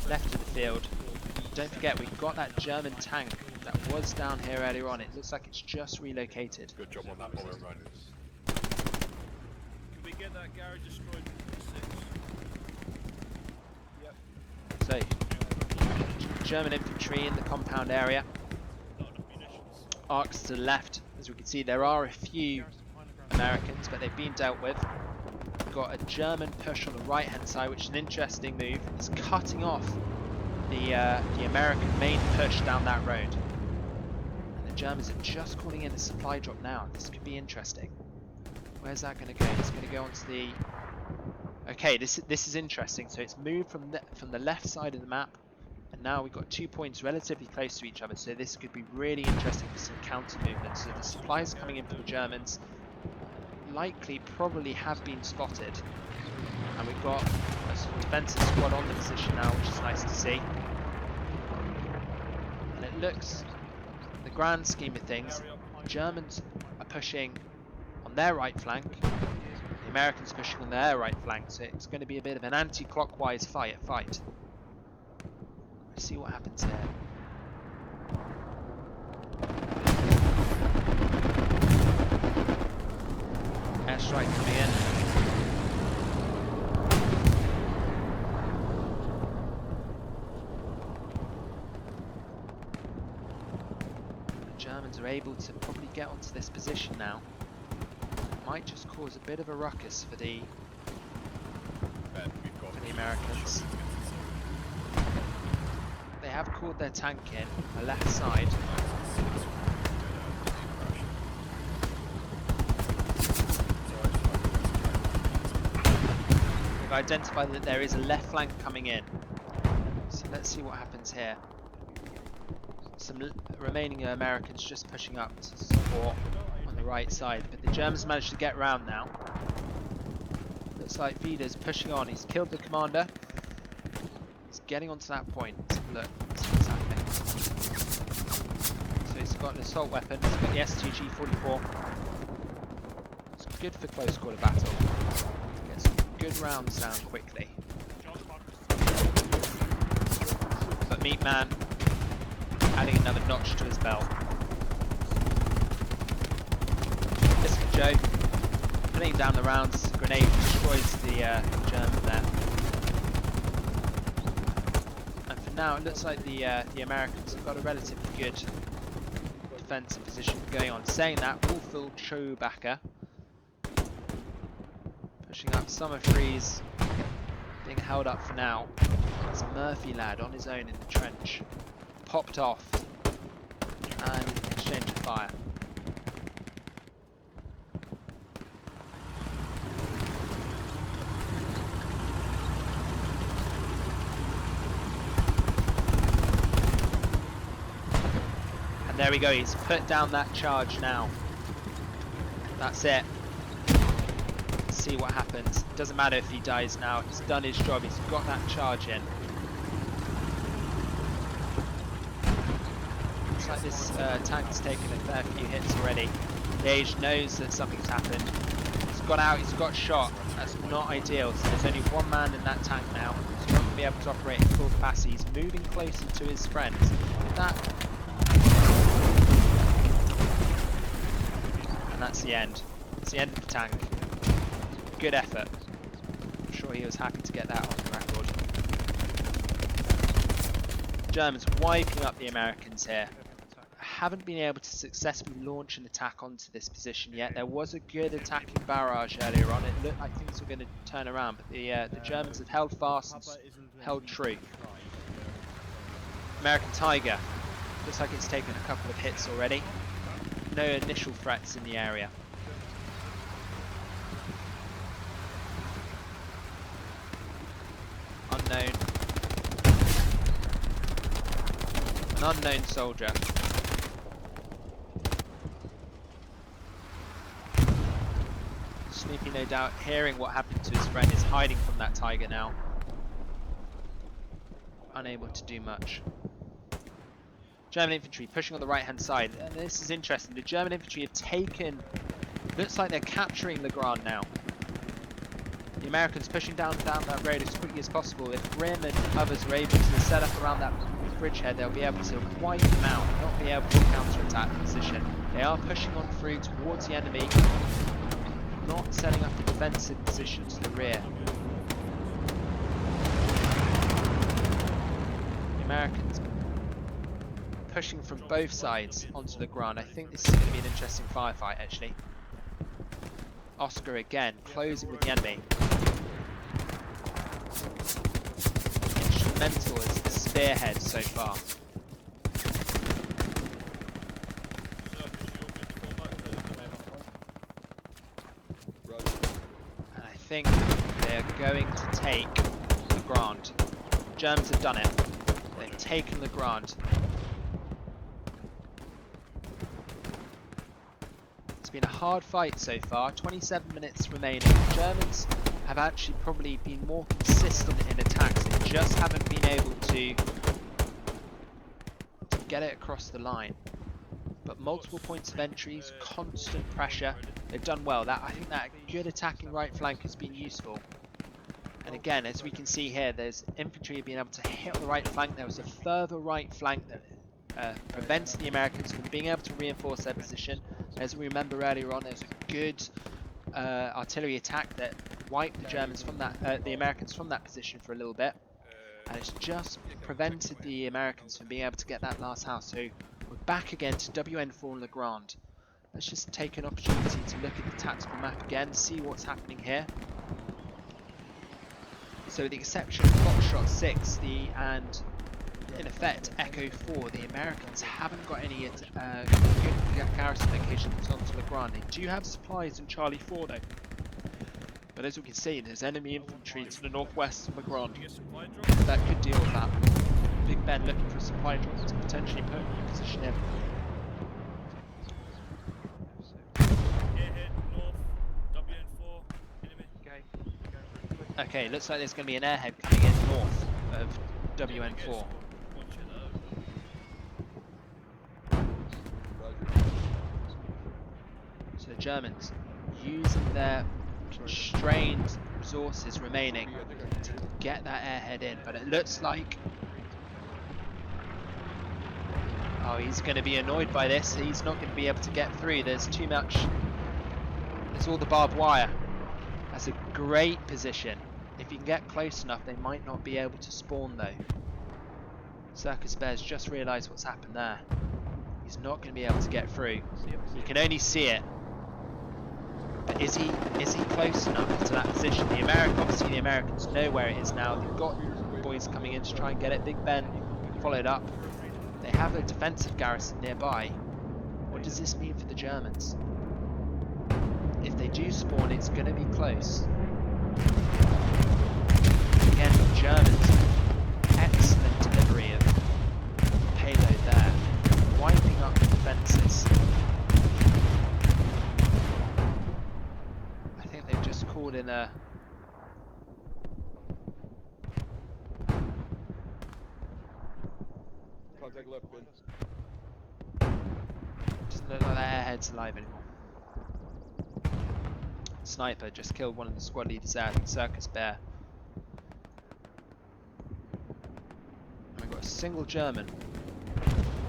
Left of the field. Don't forget, we've got that German tank that was down here earlier on. It looks like it's just relocated. Good job on that bomber run. Can we get that garage destroyed with 6? Yep. So, German infantry in the compound area. Arcs to the left. As we can see, there are a few Americans, but they've been dealt with. We've got a German push on the right hand side, which is an interesting move. It's cutting off the American main push down that road. And the Germans are just calling in a supply drop now. This could be interesting. Where's that going to go? It's going to go onto the... Okay, this is interesting. So it's moved from the left side of the map, and now we've got 2 points relatively close to each other. So this could be really interesting for some counter movements. So the supplies coming in for the Germans likely probably have been spotted, and we've got a defensive squad on the position now, which is nice to see. And it looks, in the grand scheme of things, Germans are pushing on their right flank, the Americans pushing on their right flank, so it's going to be a bit of an anti-clockwise fight. Let's see what happens here. Airstrike coming in. The Germans are able to probably get onto this position now. Might just cause a bit of a ruckus for the Americans. They have called their tank in, the left side. We've identified that there is a left flank coming in. So let's see what happens here. Some remaining Americans just pushing up to support on the right side, but the Germans managed to get round now. Looks like Vida's pushing on. He's killed the commander. He's getting onto that point. Let's have a look. Let's see what's happening. So he's got an assault weapon. He's got the STG-44. It's good for close quarter battle. Get some good rounds down quickly. But Meat Man adding another notch to his belt. Biscuit Joe putting down the rounds. Grenade destroys the German there. And for now, it looks like the Americans have got a relatively good defensive position going on. Saying that, Wolfville Chewbacca pushing up. Summer Freeze being held up for now. It's Murphy lad on his own in the trench. Popped off and exchange of fire. And there we go, he's put down that charge now. That's it. Let's see what happens. Doesn't matter if he dies now, he's done his job, he's got that charge in. Like this tank's taken a fair few hits already. Gage knows that something's happened. He's got out, he's got shot. That's not ideal. So there's only one man in that tank now. He's not going to be able to operate at full capacity. He's moving closer to his friends. And that's the end. It's the end of the tank. Good effort. I'm sure he was happy to get that on the record. Germans wiping up the Americans here. Haven't been able to successfully launch an attack onto this position yet. There was a good attacking barrage earlier on. It looked like things were going to turn around, but the Germans have held fast and held true. American Tiger looks like it's taken a couple of hits already. No initial threats in the area. Unknown. An unknown soldier. Snoopy, no doubt, hearing what happened to his friend, is hiding from that Tiger now. Unable to do much. German infantry pushing on the right hand side. And this is interesting. The German infantry have taken... Looks like they're capturing the Grande now. The Americans pushing down that road as quickly as possible. If Grim and others are able to set up around that bridgehead, they'll be able to wipe them out, not be able to counterattack the position. They are pushing on through towards the enemy, not setting up a defensive position to the rear. The Americans pushing from both sides onto the Grande. I think this is going to be an interesting firefight actually. Oscar again, closing with the enemy. Instrumental as the spearhead so far. And I think they're going to take the Grande. Germans have done it. They've taken the Grande. It's been a hard fight so far, 27 minutes remaining. The Germans have actually probably been more consistent in attacks. They just haven't been able to get it across the line. But multiple points of entries, constant pressure, they've done well. I think that good attacking right flank has been useful. And again, as we can see here, there's infantry being able to hit on the right flank. There was a further right flank that prevents the Americans from being able to reinforce their position. As we remember earlier on, there was a good artillery attack that wiped the Germans from that, the Americans from that position for a little bit, and it's just prevented the Americans from being able to get that last house. So we're back again to WN4 and Le Grande. Let's just take an opportunity to look at the tactical map again, see what's happening here. So with the exception of Foxtrot 6 and in effect Echo 4. The Americans haven't got any good garrison locations onto the Grande. They do have supplies in Charlie 4 though. But as we can see, there's enemy infantry to the northwest of the Grande. That could deal with that. Big Ben looking for a supply drop to potentially put in position in. Okay, looks like there's going to be an airhead coming in north of WN4. So the Germans using their constrained resources remaining to get that airhead in, but it looks like... Oh, he's going to be annoyed by this. He's not going to be able to get through. There's too much... There's all the barbed wire. That's a great position. If you can get close enough, they might not be able to spawn though. Circus Bear's just realised what's happened there. He's not going to be able to get through. You can only see it. But is he close enough to that position? Obviously the Americans know where it is now. They've got boys coming in to try and get it. Big Ben followed up. They have a defensive garrison nearby. What does this mean for the Germans? If they do spawn, it's going to be close. Again, the Germans, excellent delivery of payload there, wiping up the defences. I think they've just called in a... Contact left, Ben. Doesn't look like the airhead's alive anymore. Sniper just killed one of the squad leaders there, I think Circus Bear. And we've got a single German.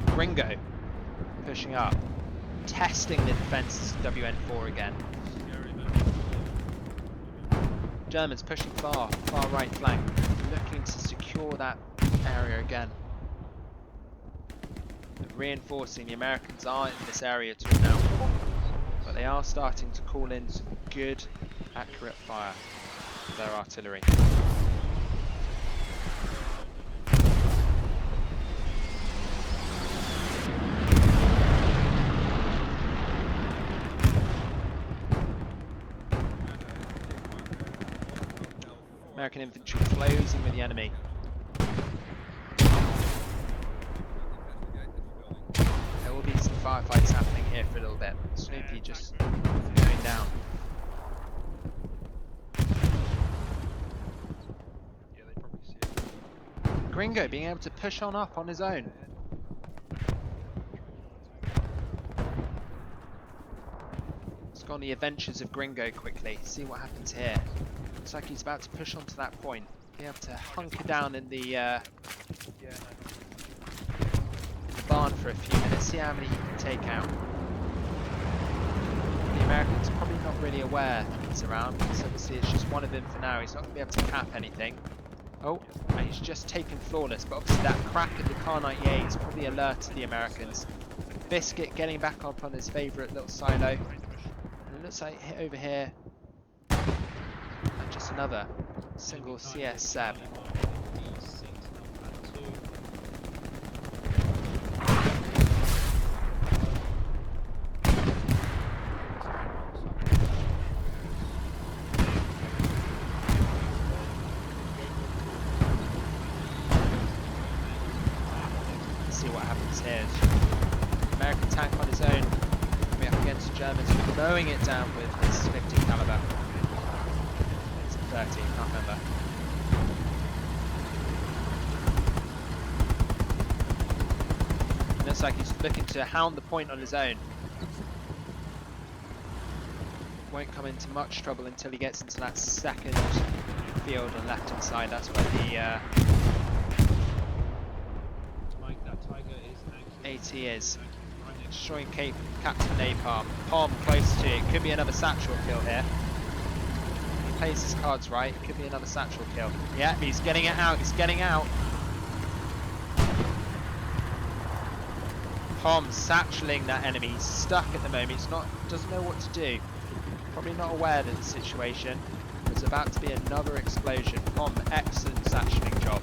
Gringo pushing up, testing the defences of WN4 again. Germans pushing far right flank, looking to secure that area again. But reinforcing, the Americans aren't in this area too now. But they are starting to call in some good, accurate fire with their artillery. American infantry closing with the enemy. There will be some firefights happening here for a little bit. Snoopy just going down. Yeah, they probably see it. Gringo being able to push on up on his own. Let's go on the adventures of Gringo quickly, see what happens here. Looks like he's about to push onto that point. Be able to hunker down in the barn for a few minutes, see how many he can take out. The Americans probably not really aware that he's around, because obviously it's just one of them for now. He's not going to be able to cap anything. Oh, and he's just taken flawless, but obviously that crack at the Car 98 is probably alerted the Americans. Biscuit getting back up on his favourite little silo. And it looks like over here, and just another single CS Seb. See what happens here. American tank on his own, coming up against the Germans, mowing it down with his 50 caliber. It's a 30, can't remember. Looks like he's looking to hound the point on his own. Won't come into much trouble until he gets into that second field on left hand side. That's where the AT is. Destroying Captain Napalm. Palm close to it. Could be another satchel kill here. He plays his cards right. Could be another satchel kill. Yeah, he's getting it out. He's getting out. Palm satcheling that enemy. He's stuck at the moment. He's doesn't know what to do. Probably not aware of the situation. There's about to be another explosion. Palm, excellent satcheling job.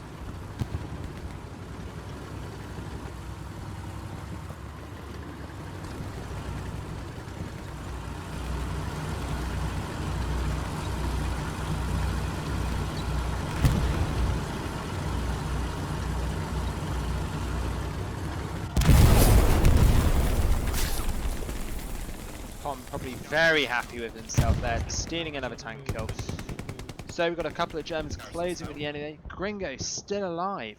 Pom probably very happy with himself there, stealing another tank kill. So we've got a couple of Germans closing with the enemy. Gringo still alive.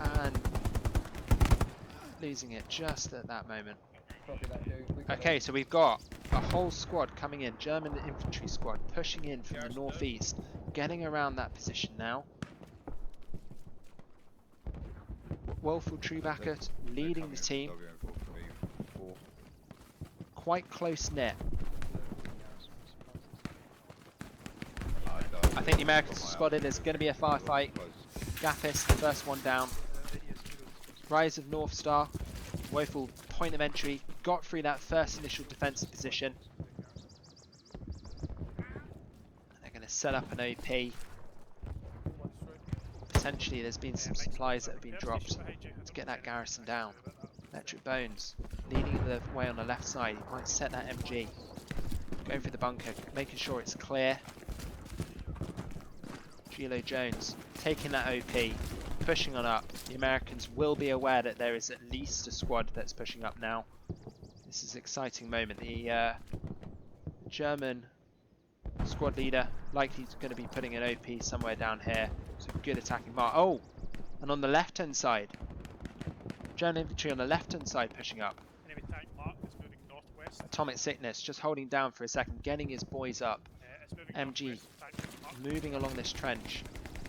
And losing it just at that moment. Okay, so we've got a whole squad coming in, German infantry squad, pushing in from the northeast, getting around that position now. Wolfel Trubacker leading the team. Quite close knit. I think the Americans have spotted there's going to be a firefight. Gaffis, the first one down. Rise of North Star. Woeful point of entry. Got through that first initial defensive position. They're going to set up an OP. Potentially there's been some supplies that have been dropped to get that garrison down. Electric Bones leading the way on the left side. He might set that MG. Going through the bunker, making sure it's clear. Gilo Jones taking that OP, pushing on up. The Americans will be aware that there is at least a squad that's pushing up now. This is an exciting moment. The German squad leader likely going to be putting an OP somewhere down here. So good attacking mark. Oh, and on the left hand side, German infantry on the left hand side pushing up. Enemy tank mark is moving northwest. Atomic Sickness just holding down for a second, getting his boys up. It's moving MG northwest, tank mark. moving along this trench.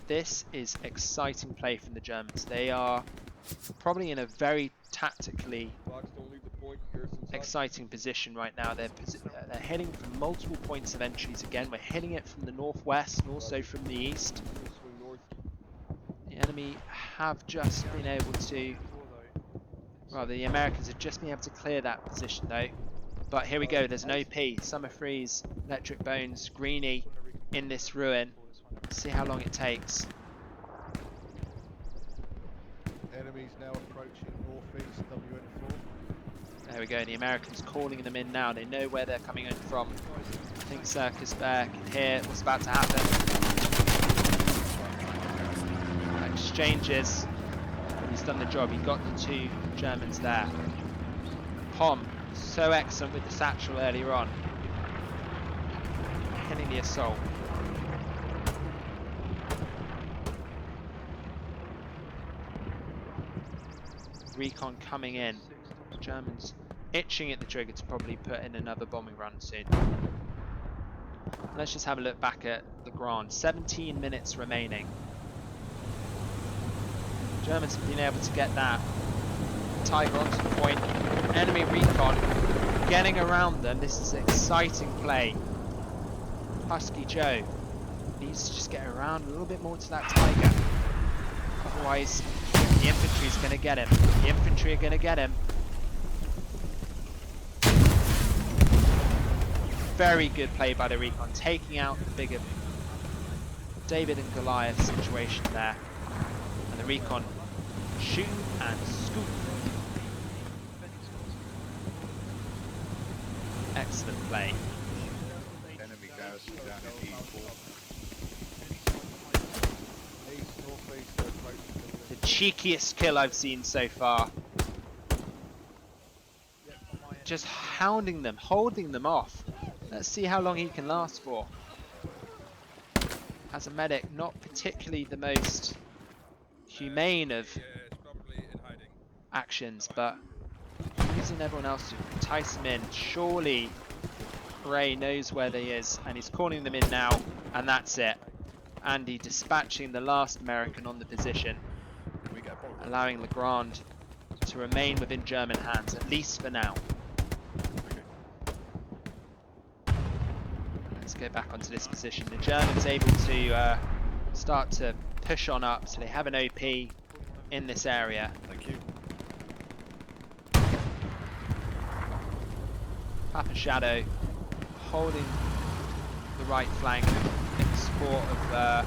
This is exciting play from the Germans. They are probably in a very tactically Fox, don't leave the point. Garrison's hot. exciting position right now. They're heading from multiple points of entries again. We're hitting it from the northwest and also from the east. Swing north. The enemy have just been able to, well, the Americans have just been able to clear that position though. But here we go, there's an OP, Summer Freeze, Electric Bones, Greenie in this ruin. See how long it takes. Enemies now approaching northeast WN4. There we go, the Americans calling them in now. They know where they're coming in from. I think Circus Bear can hear what's about to happen. Exchanges. He's done the job. He got the two Germans there. Pom, so excellent with the satchel earlier on. Hitting the assault. Recon coming in. Germans itching at the trigger to probably put in another bombing run soon. Let's just have a look back at the Grande. 17 minutes remaining. Germans have been able to get that Tiger onto the point. Enemy recon getting around them. This is exciting play. Husky Joe needs to just get around a little bit more to that Tiger. Otherwise, the infantry is going to get him. The infantry are going to get him. Very good play by the recon, taking out the bigger David and Goliath situation there. And the recon shoot and scoop. Excellent play. Enemy garrison down in E4. East, northeast, approaching. The cheekiest kill I've seen so far. Just hounding them, holding them off. Let's see how long he can last for. As a medic, not particularly the most humane of actions, but using everyone else to entice him in. Surely Ray knows where they is, and he's calling them in now, and that's it. Andy dispatching the last American on the position, allowing the Grande to remain within German hands, at least for now. Let's go back onto this position. The Germans able to start to push on up, so they have an OP in this area. Thank you. Papa Shadow holding the right flank in support of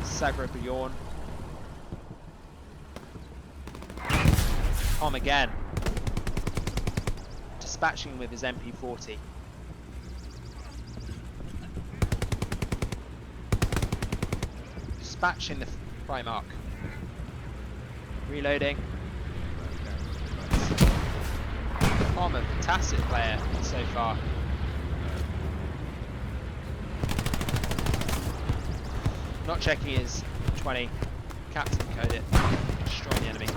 Sagra Bjorn. Tom again, dispatching with his MP40. Dispatching the Primarch. Reloading. a fantastic player so far. Not checking his 20. Captain code it. Destroying the enemy.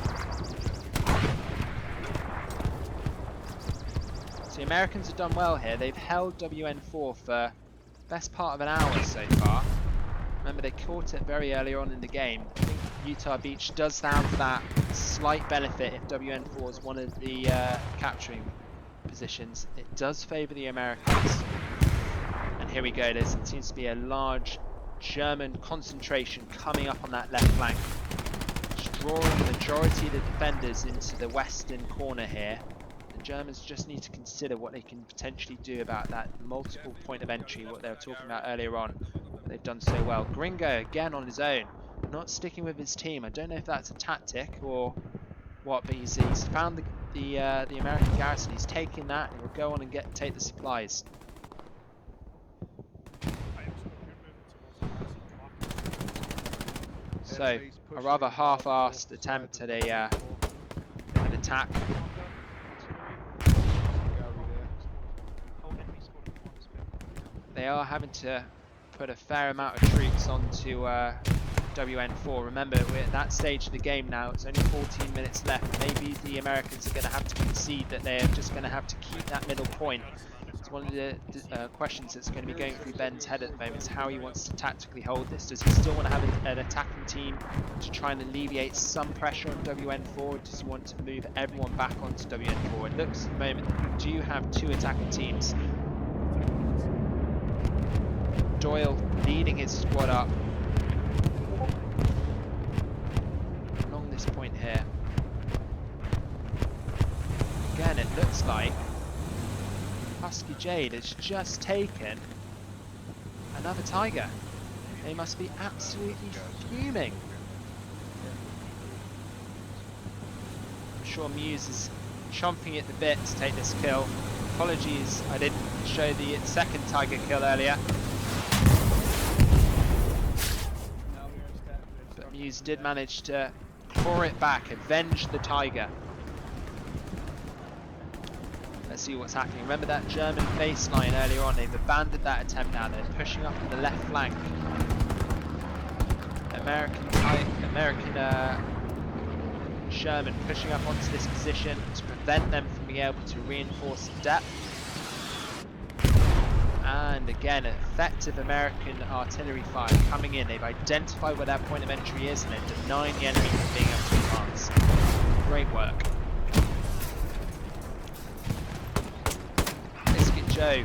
So the Americans have done well here. They've held WN4 for the best part of an hour so far. Remember, they caught it very early on in the game. I think Utah Beach does have that slight benefit if WN4 is one of the capturing positions. It does favour the Americans. And here we go. There seems to be a large German concentration coming up on that left flank. It's drawing the majority of the defenders into the western corner here. The Germans just need to consider what they can potentially do about that multiple point of entry, what they were talking about earlier on. They've done so well. Gringo again on his own, not sticking with his team. I don't know if that's a tactic or what, but he's found the American garrison. He's taking that and he'll go on and take the supplies. So a rather half-assed attempt at an attack. They are having to put a fair amount of troops onto WN4. Remember, we're at that stage of the game now. It's only 14 minutes left. Maybe the Americans are going to have to concede that they're just going to have to keep that middle point. It's one of the questions that's going to be going through Ben's head at the moment, is how he wants to tactically hold this. Does he still want to have an attacking team to try and alleviate some pressure on WN4, or does he want to move everyone back onto WN4? It looks at the moment we do have two attacking teams. Doyle leading his squad up along this point here. Again, it looks like Husky Jade has just taken another tiger. They must be absolutely fuming. I'm sure Muse is chomping at the bit to take this kill. Apologies, I didn't show the second tiger kill earlier. But Muse did manage to claw it back, avenge the tiger. Let's see what's happening. Remember that German baseline earlier on? They've abandoned that attempt now. They're pushing up on the left flank. Sherman pushing up onto this position to prevent them from being able to reinforce depth. And again, effective American artillery fire coming in. They've identified where that point of entry is and they're denying the enemy from being able to advance. Great work. Biscuit Joe.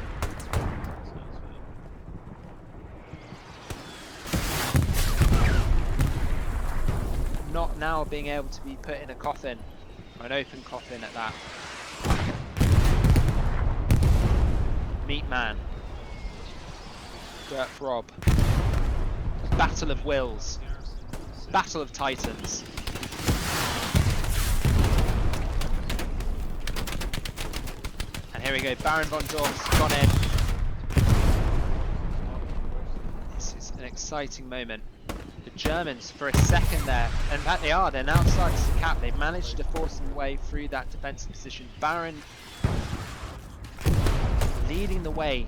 Not now being able to be put in a coffin, or an open coffin at that. Meat Man. Dirt Rob. Battle of Wills. Battle of Titans. And here we go, Baron von Dorf's gone in. This is an exciting moment. The Germans, for a second there, and in fact they're now starting to cap. They've managed to force their way through that defensive position. Baron leading the way.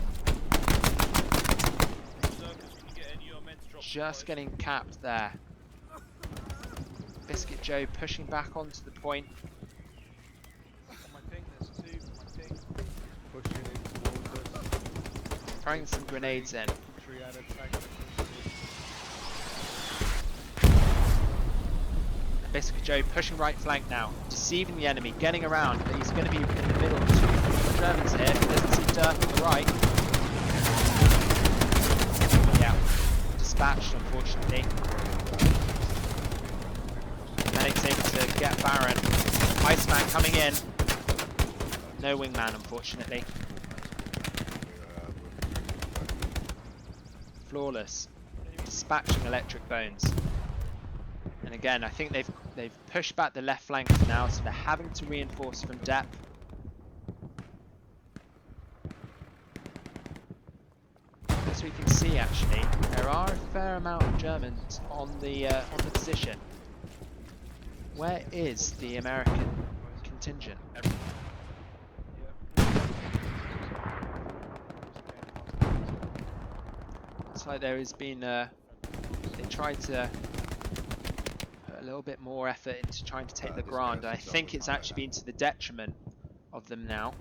Just getting capped there. Biscuit Joe pushing back onto the point. Throwing some grenades in. Biscuit Joe pushing right flank now, deceiving the enemy, getting around, but he's going to be in the middle of two Germans here. He doesn't see Dirt on the right. Yeah, dispatched unfortunately. Medic's able to get Baron. Iceman coming in. No wingman unfortunately. Flawless. Dispatching electric bones. And again, I think they've pushed back the left flank now, so they're having to reinforce from depth. As we can see, actually, there are a fair amount of Germans on the position. Where is the American contingent? looks like there has been they tried to put a little bit more effort into trying to take the Grande. I think it's actually been to the detriment of them now.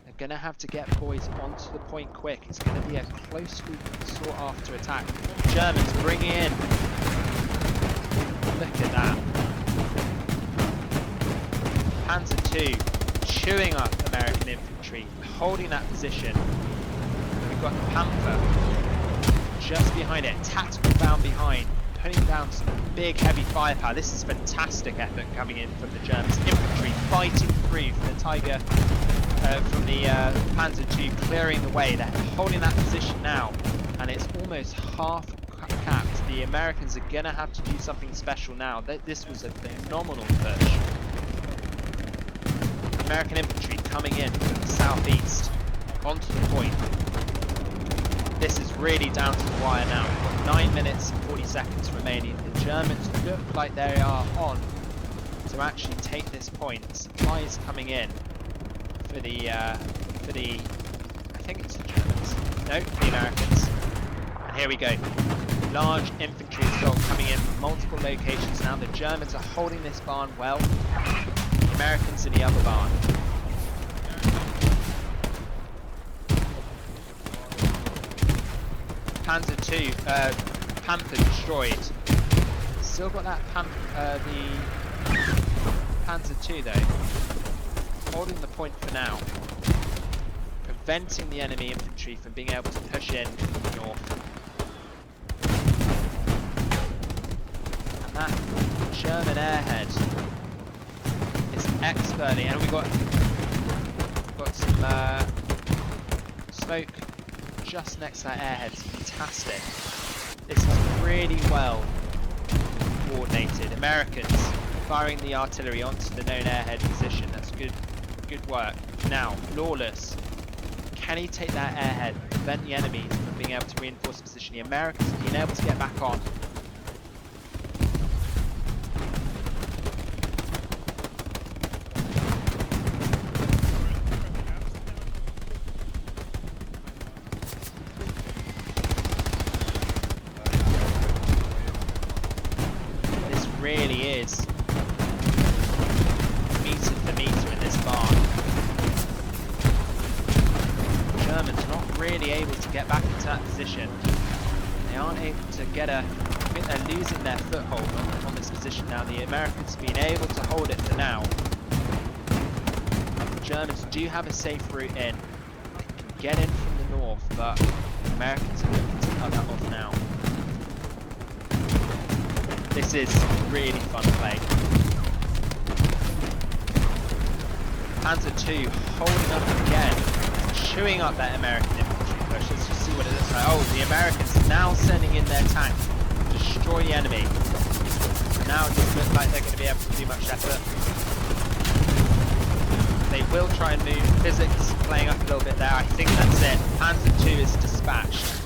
They're going to have to get Poise onto the point quick. It's going to be a closely sought after attack. Germans bringing in. Look at that. Panzer II chewing up American infantry, holding that position. We've got the Panther just behind it, tactical bound behind, putting down some big heavy firepower. This is fantastic effort coming in from the Germans. Infantry fighting through from the Tiger, from the Panzer II, clearing the way. They're holding that position now, and it's almost half capped. The Americans are going to have to do something special now. This was a phenomenal push. American infantry coming in from the southeast onto the point. This is really down to the wire now. We've got 9 minutes and 40 seconds remaining. The Germans look like they are on to actually take this point. Supplies coming in for the I think it's the Germans. No, the Americans. And here we go. Large infantry assault coming in from multiple locations now. The Germans are holding this barn well. The Americans in the other barn. Panzer II, Panther destroyed. Still got that the Panzer II though, holding the point for now, preventing the enemy infantry from being able to push in from the north. And that German airhead is expertly, and we've got some smoke just next to that airhead. It's fantastic. This is really well coordinated. Americans firing the artillery onto the known airhead position. That's good work. Now, Lawless. Can he take that airhead, prevent the enemies from being able to reinforce the position? The Americans have been able to get back on. Really is meter for meter in this barn. Germans not really able to get back into that position. They aren't able to get I think they're losing their foothold on this position now. The Americans have been able to hold it for now. The Germans do have a safe route in. They can get in from the north, but the Americans are looking to cut that off now. This is really fun play. Panzer II holding up again, chewing up that American infantry push. Let's just see what it looks like. Oh, the Americans now sending in their tanks to destroy the enemy. Now it doesn't look like they're going to be able to do much effort. They will try and move. Physics playing up a little bit there. I think that's it. Panzer II is dispatched.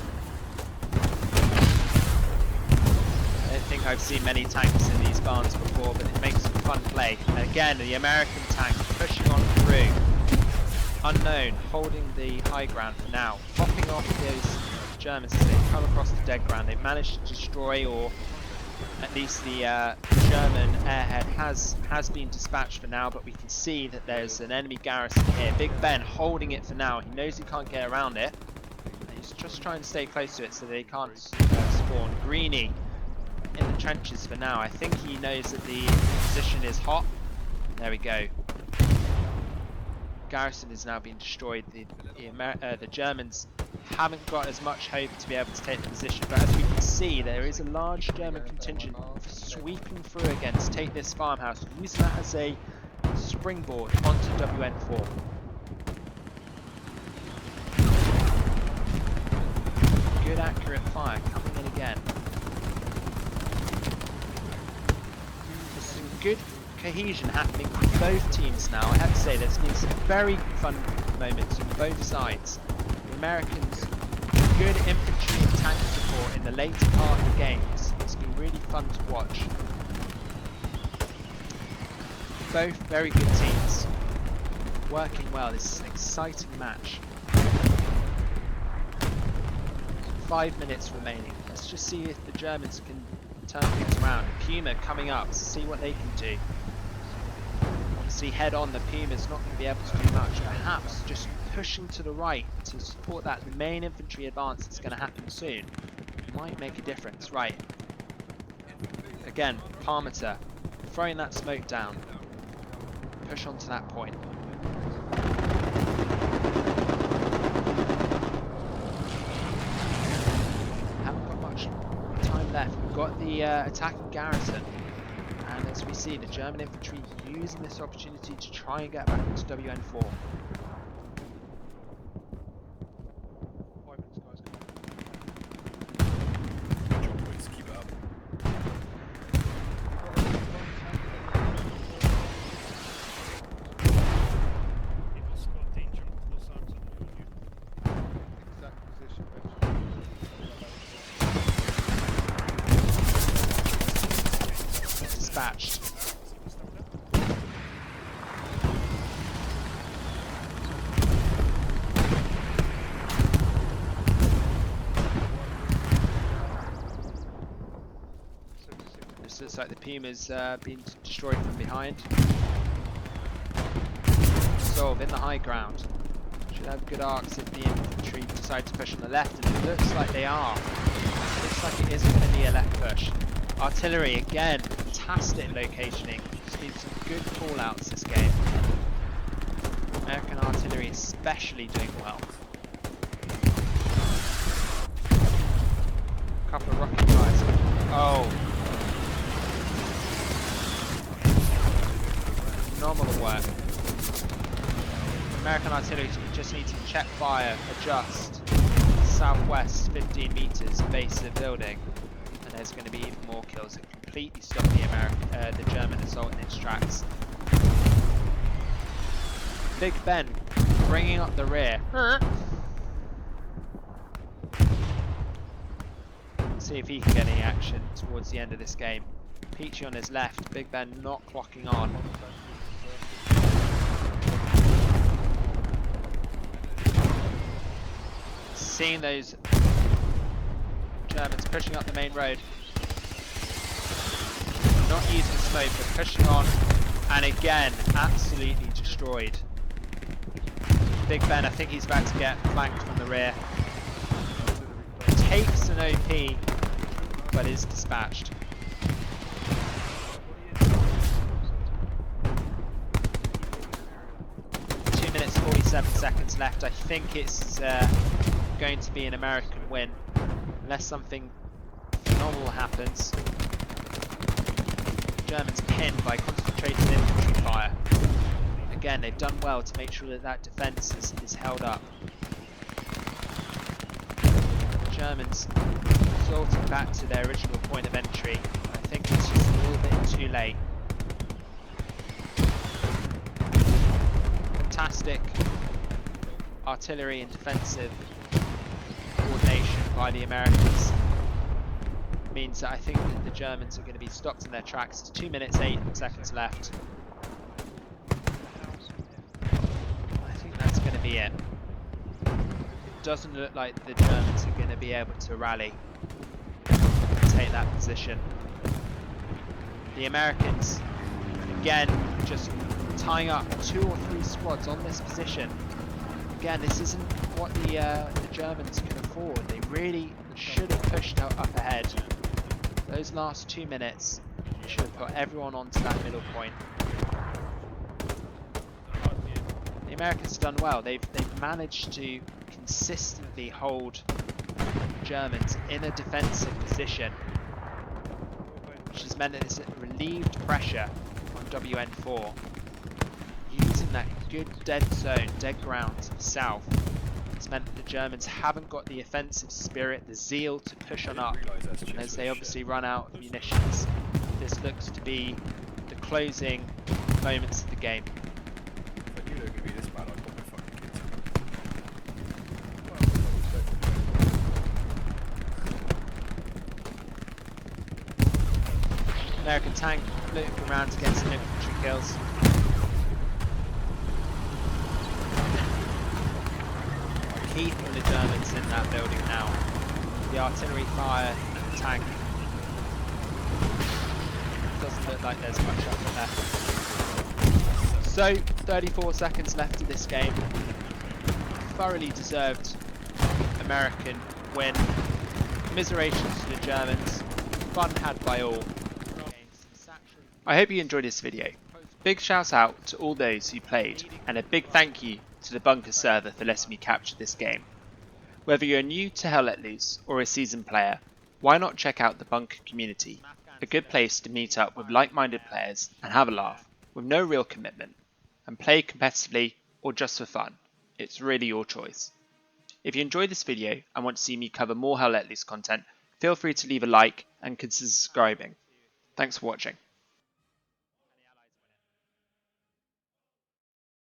I think I've seen many tanks in these barns before, but it makes for fun play. And again, the American tank pushing on through. Unknown, holding the high ground for now. Popping off those Germans as they come across the dead ground. They've managed to destroy, or at least the German airhead has been dispatched for now, but we can see that there's an enemy garrison here. Big Ben holding it for now. He knows he can't get around it. He's just trying to stay close to it so they can't spawn. Greenie in the trenches for now. I think he knows that the position is hot. There we go. Garrison is now being destroyed. The Germans haven't got as much hope to be able to take the position, but as we can see, there is a large German contingent sweeping through against take this farmhouse, using that as a springboard onto WN4. Good accurate fire coming in again. There's some good cohesion happening with both teams now. I have to say there's been some very fun moments on both sides. The Americans, good infantry and tank support in the later part of the games. It's been really fun to watch. Both very good teams, working well. This is an exciting match. 5 minutes remaining. Let's just see if the Germans can turn things around. Puma coming up, see what they can do. Obviously head on, the Puma's not going to be able to do much. Perhaps just pushing to the right to support that main infantry advance that's going to happen soon might make a difference. Right. Again, Parmeter, throwing that smoke down. Push on to that point. Haven't got much time left. We've got the attacking garrison. And as we see, the German infantry using this opportunity to try and get back into WN4. 5 minutes, guys. Good job, boys. Keep it up. People score danger on close arms on you. Exact position. Dispatched. This looks like the Puma's been destroyed from behind. Solve in the high ground. Should have good arcs if the infantry decide to push on the left, and it looks like they are. Looks like it is going to be a left push. Artillery again, fantastic locationing. Just need some good call-outs this game. American artillery especially doing well. Couple of rocket fires. Oh. Phenomenal work. American artillery just need to check fire, adjust. Southwest 15 meters, base of the building. And there's going to be even more kills. It completely stopped the German assault in its tracks. Big Ben bringing up the rear. See if he can get any action towards the end of this game. Peachy on his left, Big Ben not clocking on. Seeing those Germans pushing up the main road. Not using smoke, but pushing on. And again, absolutely destroyed. Big Ben, I think he's about to get flanked from the rear. Takes an OP, but is dispatched. 2 minutes 47 seconds left. I think it's going to be an American win, unless something phenomenal happens. Germans pinned by concentrated infantry fire. Again, they've done well to make sure that that defence is held up. Germans resorting back to their original point of entry. I think it's just a little bit too late. Fantastic artillery and defensive coordination by the Americans means that I think that the Germans are going to be stopped in their tracks. It's 2 minutes 8 seconds left. I think that's going to be it. Doesn't look like the Germans are going to be able to rally and take that position. The Americans, again, just tying up 2 or 3 squads on this position. Again, this isn't what the Germans can afford. They really should have pushed up ahead. Those last 2 minutes should have put everyone onto that middle point. The Americans have done well. They've managed to consistently hold Germans in a defensive position, which has meant that it's relieved pressure on WN4. Using that good dead zone, dead ground to the south, it's meant that the Germans haven't got the offensive spirit, the zeal to push on up, and as they obviously run out of munitions, this looks to be the closing moments of the game. If I knew they were going to be this bad, I'd put my fucking kids in. American tank looking around to get some infantry kills. Keith and the Germans in that building now. the artillery fire and the tank. Doesn't look like there's much up left. So, 34 seconds left of this game. Thoroughly deserved American win. Commiserations to the Germans. Fun had by all. I hope you enjoyed this video. Big shout out to all those who played, and a big thank you to the Bunker server for letting me capture this game. Whether you're new to Hell Let Loose or a seasoned player, why not check out the Bunker community, a good place to meet up with like-minded players and have a laugh, with no real commitment, and play competitively or just for fun. It's really your choice. If you enjoyed this video and want to see me cover more Hell Let Loose content, feel free to leave a like and consider subscribing. Thanks for watching.